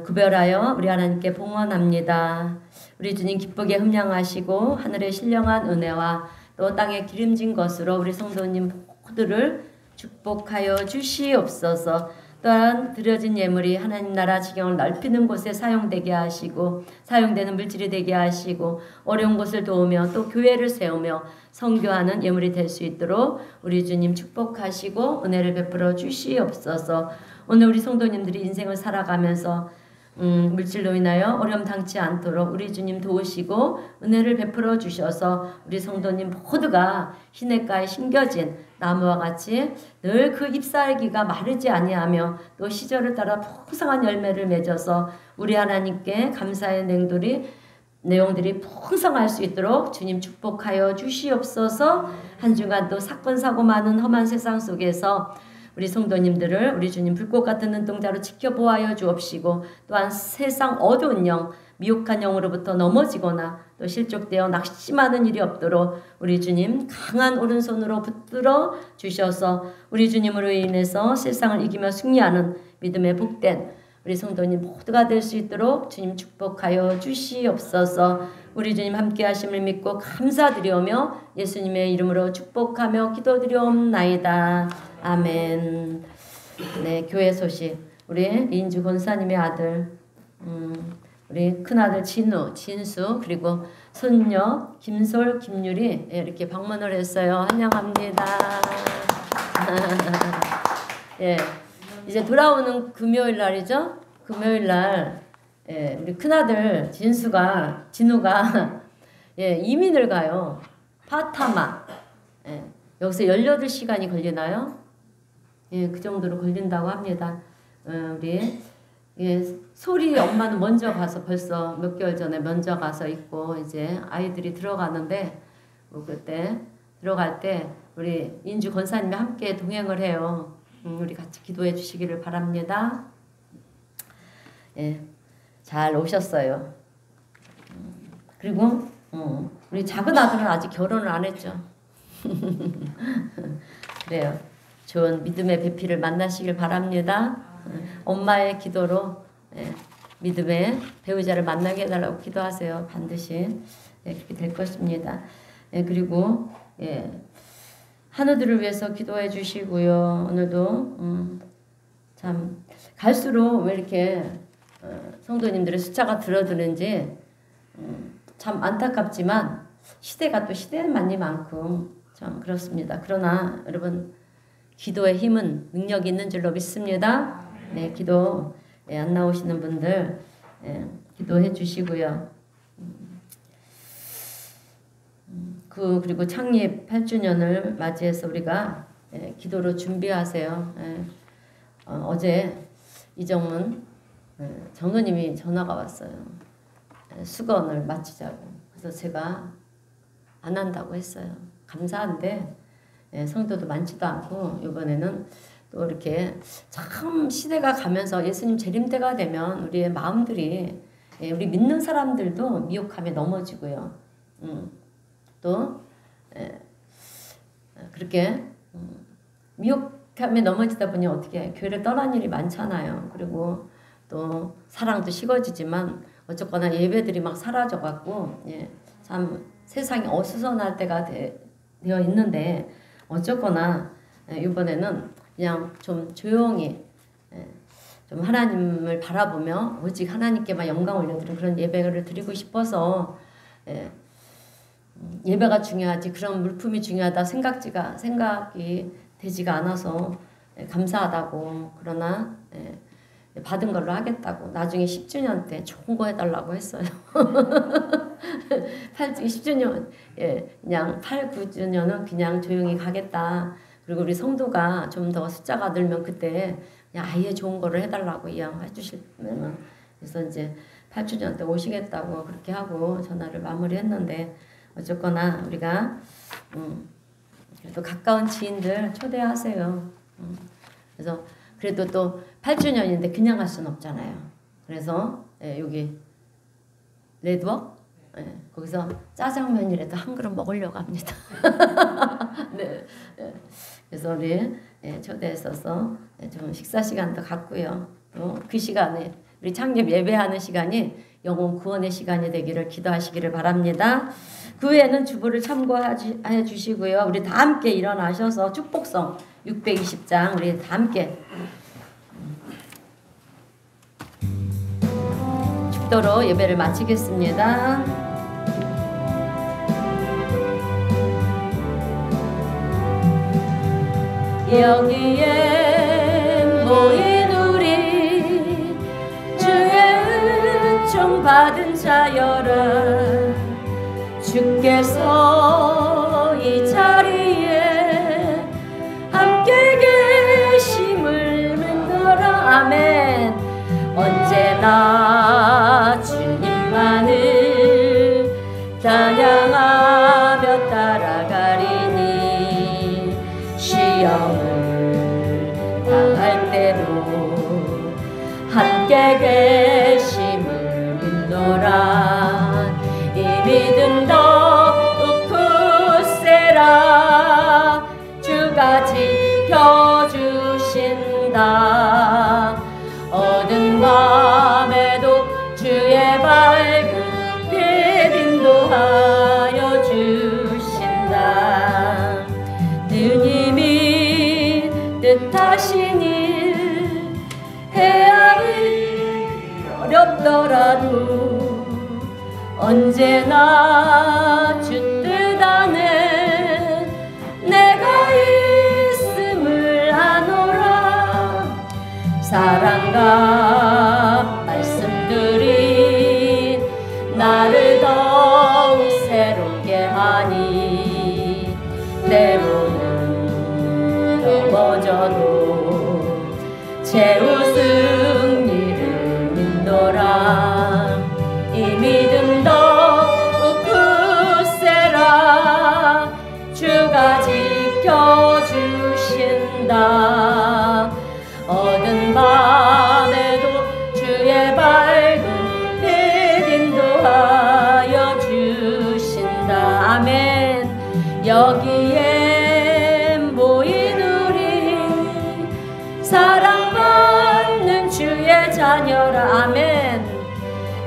구별하여 우리 하나님께 봉헌합니다. 우리 주님 기쁘게 흠양하시고 하늘의 신령한 은혜와 또 땅에 기름진 것으로 우리 성도님 모두를 축복하여 주시옵소서. 또한 드려진 예물이 하나님 나라 지경을 넓히는 곳에 사용되게 하시고 사용되는 물질이 되게 하시고 어려운 곳을 도우며 또 교회를 세우며 선교하는 예물이 될 수 있도록 우리 주님 축복하시고 은혜를 베풀어 주시옵소서. 오늘 우리 성도님들이 인생을 살아가면서 물질로 인하여 어려움 당치 않도록 우리 주님 도우시고 은혜를 베풀어 주셔서 우리 성도님 모두가 시냇가에 심겨진 나무와 같이 늘 그 잎사귀가 마르지 아니하며 또 시절을 따라 풍성한 열매를 맺어서 우리 하나님께 감사의 내용들이 풍성할 수 있도록 주님 축복하여 주시옵소서. 한 주간 또 사건 사고 많은 험한 세상 속에서 우리 성도님들을 우리 주님 불꽃 같은 눈동자로 지켜보아여 주옵시고 또한 세상 어두운 영 미혹한 영으로부터 넘어지거나 또 실족되어 낙심하는 일이 없도록 우리 주님 강한 오른손으로 붙들어 주셔서 우리 주님으로 인해서 세상을 이기며 승리하는 믿음의 복된 우리 성도님 모두가 될 수 있도록 주님 축복하여 주시옵소서. 우리 주님 함께 하심을 믿고 감사드리오며 예수님의 이름으로 축복하며 기도드리옵나이다. 아멘. 네, 교회 소식. 우리 인주 권사님의 아들 우리 큰아들 진수 그리고 손녀 김솔 김유리 이렇게 방문을 했어요. 환영합니다. 예, 이제 돌아오는 금요일 날이죠. 금요일 날 우리 큰아들 진우가 예, 이민을 가요. 파타마. 예, 여기서 18시간이 걸리나요? 예, 그 정도로 걸린다고 합니다. 우리 예, 소리 엄마는 먼저 가서 벌써 몇 개월 전에 먼저 가서 있고 이제 아이들이 들어가는데 그때 들어갈 때 우리 인주 권사님이 함께 동행을 해요. 우리 같이 기도해 주시기를 바랍니다. 예, 잘 오셨어요. 그리고 우리 작은 아들은 아직 결혼을 안 했죠. 그래요. 좋은 믿음의 배필을 만나시길 바랍니다. 엄마의 기도로 믿음의 배우자를 만나게 해달라고 기도하세요. 반드시 그렇게 될 것입니다. 그리고 한우들을 위해서 기도해 주시고요. 오늘도 참 갈수록 왜 이렇게 성도님들의 숫자가 줄어드는지 참 안타깝지만 시대가 또 시대만이 많고 참 그렇습니다. 그러나 여러분 기도의 힘은 능력이 있는 줄로 믿습니다. 네, 기도 안 나오시는 분들 기도해 주시고요. 그리고 창립 8주년을 맞이해서 우리가 기도로 준비하세요. 어제 이정문 정은님이 전화가 왔어요. 수건을 마치자고. 그래서 제가 안 한다고 했어요. 감사한데 성도도 많지도 않고 이번에는 또 이렇게 참 시대가 가면서 예수님 재림때가 되면 우리의 마음들이 우리 믿는 사람들도 미혹함에 넘어지고요. 또 그렇게 미혹함에 넘어지다 보니 어떻게 교회를 떠난 일이 많잖아요. 그리고 또 사랑도 식어지지만 어쨌거나 예배들이 막 사라져갖고 참 세상이 어수선할 때가 되어 있는데 어쨌거나 이번에는 그냥 좀 조용히 좀 하나님을 바라보며 오직 하나님께만 영광 올려드리는 그런 예배를 드리고 싶어서 예배가 중요하지 그런 물품이 중요하다 생각이 되지가 않아서 감사하다고 그러나 받은 걸로 하겠다고 나중에 10주년 때 좋은 거 해달라고 했어요. 10주년 그냥 8, 9주년은 그냥 조용히 가겠다. 그리고 우리 성도가 좀 더 숫자가 늘면 그때 그냥 아예 좋은 거를 해달라고 이양해 주시면 그래서 이제 8주년 때 오시겠다고 그렇게 하고 전화를 마무리했는데 어쨌거나 우리가 그래도 가까운 지인들 초대하세요. 그래서 그래도 또 8주년인데 그냥 갈 수는 없잖아요. 그래서 여기 레드웍? 네, 거기서 짜장면이라도 한 그릇 먹으려고 합니다. 네, 네. 그래서 우리 초대했어서 좀 식사 시간도 갖고요. 또 그 시간에 우리 창립 예배하는 시간이 영혼 구원의 시간이 되기를 기도하시기를 바랍니다. 그 후에는 주보를 참고해 주시고요. 우리 다 함께 일어나셔서 축복성 620장 우리 다 함께 축도로 예배를 마치겠습니다. 여기에 모인 우리 주의 은총 받은 자여라. 주께서 이 자리에 함께 계심을 믿노라. 아멘. 언제나 주님만을 찬양하며 따라가리니 시험을 당할 때도 함께 계심을 믿노라. 이 믿음 더욱 굳세라. 주가 지켜주신다. 어두운 밤에도 주의 밝은 빛 인도하여 주신다. 주님이 뜻하신 일 헤아리기 어렵더라도 언제나 주 뜻 안에 내가 있음을 아노라. 사랑과 말씀들이 나를 더욱 새롭게 하니 때로는 넘어져도 채웃은 이를 믿노라. 이 믿음 더욱 굳세라. 주가 지켜주신다. 어두운 밤에도 주의 밝은 빛 인도하여 주신다. 아멘. 여기에 모인 우리 사랑받는 주의 자녀라. 아멘.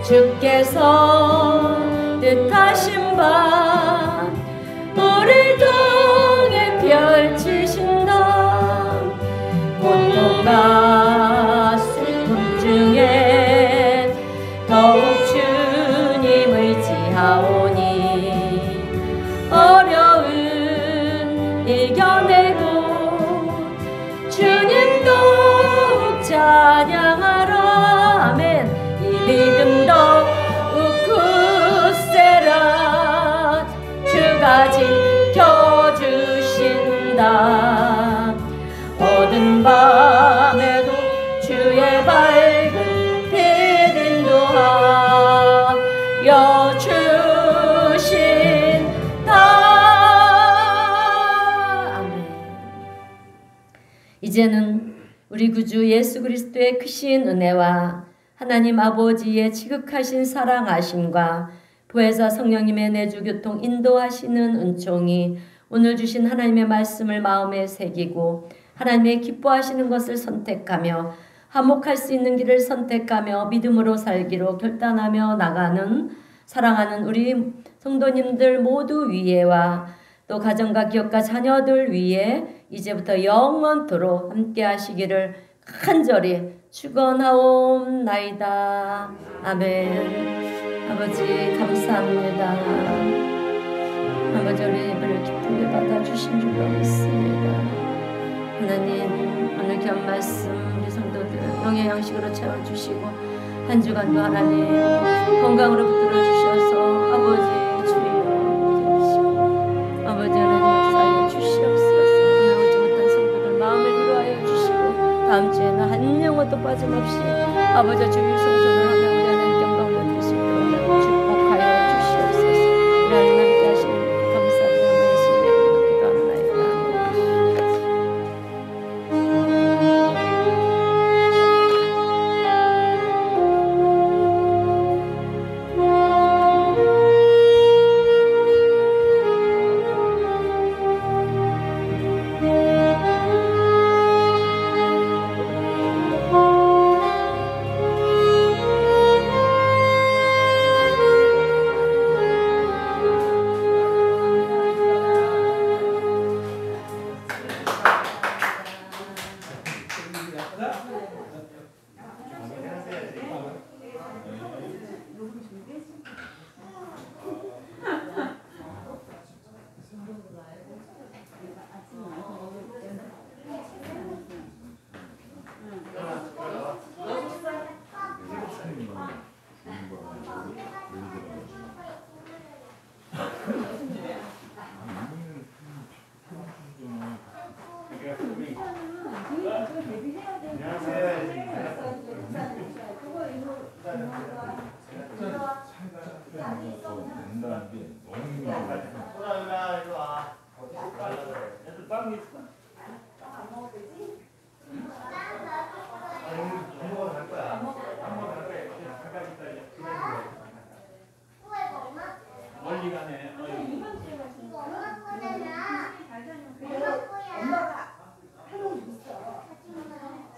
주께서 뜻하신 바 우리를 통해 펼치신다. 고통과 슬픔 중에 더욱 주님 의지하오니 어려운 이겨내고 주님 더욱 찬양하라. 아멘. 이 믿음 더욱 굳세라. 주가 지켜주신다. 어두운 밤에도 주의 밝은 빛 인도하여 주신다. 아멘. 이제는 우리 구주 예수 그리스도의 크신 은혜와 하나님 아버지의 지극하신 사랑하심과 보혜사 성령님의 내주교통 인도하시는 은총이 오늘 주신 하나님의 말씀을 마음에 새기고 하나님의 기뻐하시는 것을 선택하며 화목할 수 있는 길을 선택하며 믿음으로 살기로 결단하며 나가는 사랑하는 우리 성도님들 모두 위에와 또 가정과 기업과 자녀들 위에 이제부터 영원토록 함께 하시기를 간절히 축원하옵나이다. 아멘. 아버지 감사합니다. 아버지 우리 예배를 기쁘게 받아주신 줄로 믿습니다. 하나님 오늘 귀한 말씀 우리 성도들 영의 양식으로 채워주시고 한 주간도 하나님 건강으로 붙들어 주셔서 아버지 주여 되시고 아버지 하나님 역사하여 주시옵소서. 나오지 못한 성도들 마음을 위로하여 주시고 다음 주에는 한 영혼도 빠짐없이 아버지 주의 성전을 하며 우리 하나님께 영광 올려드릴 수 있도록 축복하여 주시옵소서. 우리 하나님 함께 하시는 감사드리며 예수님의 이름으로 기도합나이다. 아멘. 다른 게 있어? 안 먹을 거지? 먹어도 갈 거야. 먹어도 갈 거야. 잠깐 있다 이제 멀리 가네. 엄마가 할머니 있어.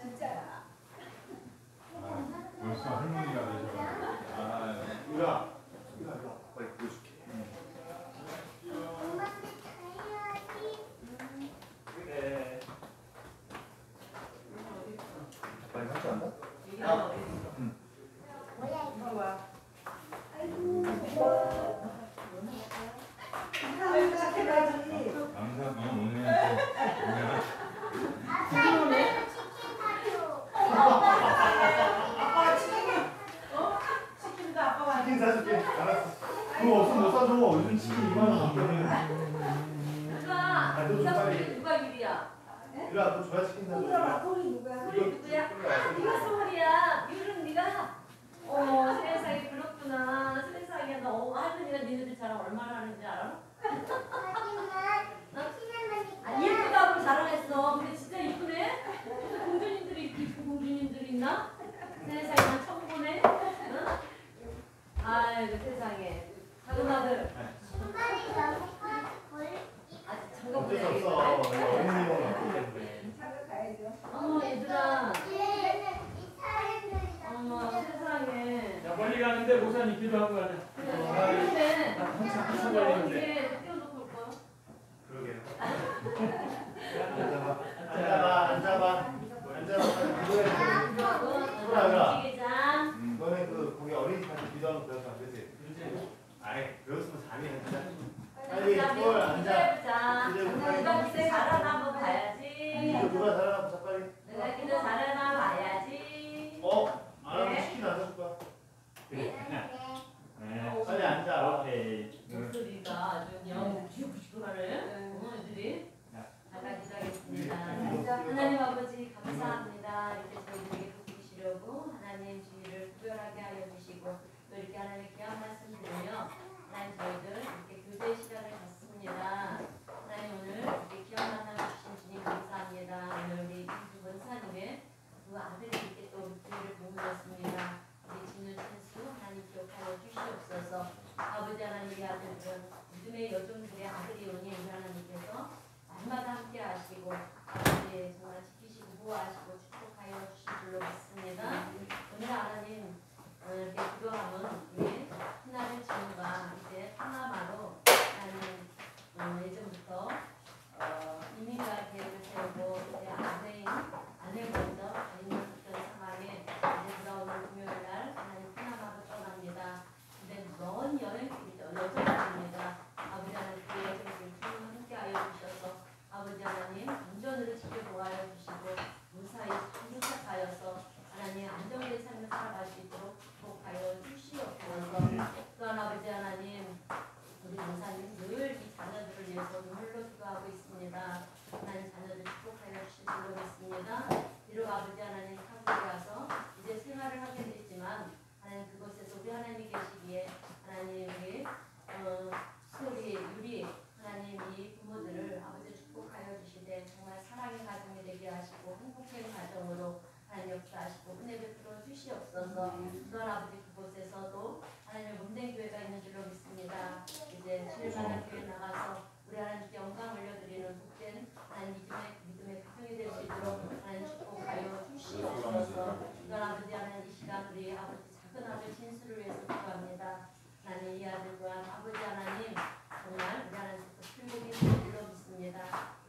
진짜야. 벌써 할머니가 되셔. 아, 유라. 빨리 보여줄게. 그래. 빨리 할줄 안다? 항상 이 오늘한테 치킨도 아빠가 치킨 사줄게. 알았어. 그거 없으면 못 사줘. 요즘 치킨 2만 원 넘게. 누가 유리야? 유라, 너 줘야 치킨 사줘. 누구야? 소리 누구야? 소리 누구야? 네가 소리야. 유리는 네가. 세상에 그렇구나. 세상에 너 할머니가 니네들 자랑 얼마나 하는지 알아? 안 예쁘다고 자랑했어. 근데 진짜 이쁘네. 공주님들이 이렇게 이쁜 공주님들이 있나? 세상에 난 처음 보네. 응? 아이고 세상에. 작은 아들. 아직 장갑 어쩔 수 보내야겠다. 없어. 어머님은 없기 때문에. 차가 가야죠. 어머 얘들아. 어머 세상에. 야, 멀리 가는데 목사님 기도하고 가자. 근데 한참 걸리는데. 이게 띄워놓고 올 거야? 그러게. 앉아봐. 기도해. 움직이자. 너네 그 거기 어린이집한테 기도하는 거 배웠어 안 되지? 아이 배웠으면 잘해 진짜. 빨리 뭘 앉아. 자, 누가 기대 잘하나 한번 봐야지. 이거 누가 잘하나 보자 빨리. 내가 기대 잘하나 봐야지. 안 하면 치킨 안 사줄 거야. 빨리 앉아. 오케이. 목소리가 아주 그냥 구시구시하네. 어머 애들이. 잠깐 기도하겠습니다. 하나님 아버지 감사합니다. 이렇게 저희들에게 돕기시려고 하나님 주의를 구별하게 하여 주시고 또 이렇게 하나님의 귀한 말씀 들으며 하나님 저희들 이렇게 교제의 시간을 갖습니다. 하나님 오늘 이렇게 귀한 만남 주신 주님 감사합니다. 오늘 우리 김주 권사님의 그 아들이 이렇게 또 교회를 보내셨습니다. 우리 진우 찬수 하나님 기억하여 주시옵소서. 아버지 하나님의 아들은 믿음의 여종들의 아들이 오니 우리 하나님께서 날마다 함께 하시고 아버지 정말 지키시고 보호하시고 축복하여 주실 줄로 믿습니다. 오늘 하나님 이렇게 기도하면 우리 하나님 친구가 이제 파나마로 하나님 예전부터 이민가 계획을 세우고 이제 아내 먼저 있는 상황에 이제 돌아오는 금요일날 하나님 파나마로 떠납니다. 근데 먼 여정입니다. 아버지 하나님 그 여정을 주님 함께하여 주셔서 아버지 하나님 안전으로 지켜보아여 주시고 무사히 도착하여서 하나님 안정된 삶을 살아갈 수 있도록 축복하여 주시옵소서. 또한 아버지 하나님 우리 목사님 늘 이 자녀들을 위해서 눈물로 기도하고 있습니다. 하나님 자녀들 축복하여 주실 줄로 믿습니다. 비록 아버지 하나님 타국에 가서 이제 생활을 하게 되지만 하나님 그곳에서 우리 하나님이 계시기에 하나님 우리 소리 유리 하나님 이 부모들을 아버지 축복하여 주시되 정말 사랑의 가정이 되게 하시고 행복한 가정으로 하나님 역사하시고 은혜 베풀어 주시옵소서. 또한 아버지 그곳에서도 하나님의 몸된 교회가 있는 줄로 믿습니다. 이제 주일마다 교회 나가서 우리 하나님께 영광 올려드리는 복된 하나님 믿음의 가정이 될 수 있도록 하나님 축복하여 주시옵소서. 또한 아버지 하나님 이 시간 우리 아버지 작은 아들 진수를 위해서 기도합니다. 하나님 이 아들 또한 아버지 하나님 정말 우리 하나님께서 풀복이 줄로 믿습니다.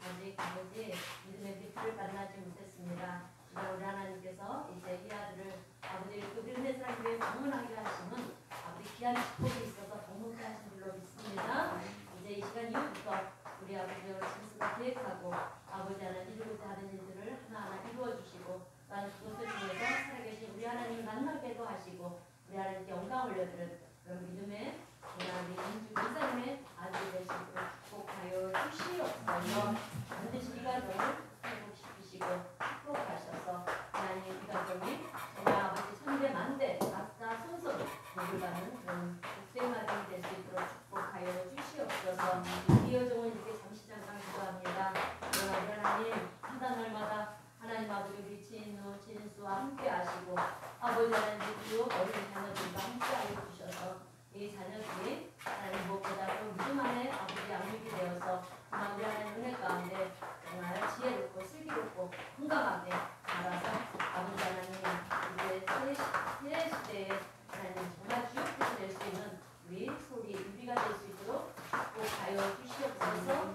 아직 아버지 믿음의 빛을 만나지 못했습니다. 우리 하나님께서 이제 이 아들을 아버지 우리 은혜사랑 교회 방문하게 하시면 아버지 귀한 축복이 있어서 방문케 하신 줄로 믿습니다. 이제 이 시간 이후부터 우리 아버지와 진수가 계획하고 아버지 하나님 이루고자 하는 일들을 하나하나 이루어주시고 또한 그것을 통해서 살아계신 우리 하나님을 만나게도 하시고 우리 하나님께 영광 올려드는 그런 믿음의 우리 인주 권사님의 아들이 되시도록 축복하여 주시옵소서. 반드시 이 가정을 회복시키시고 축복하셔서 하나님 이 가정이 정말 아버지 천대 만대 각자 손손 복을 받는 그런 복된 가정이 될 수 있도록 축복하여 주시옵소서. 이 여정을 이렇게 잠시 잠깐 기도합니다. 그러나 주시옵소서.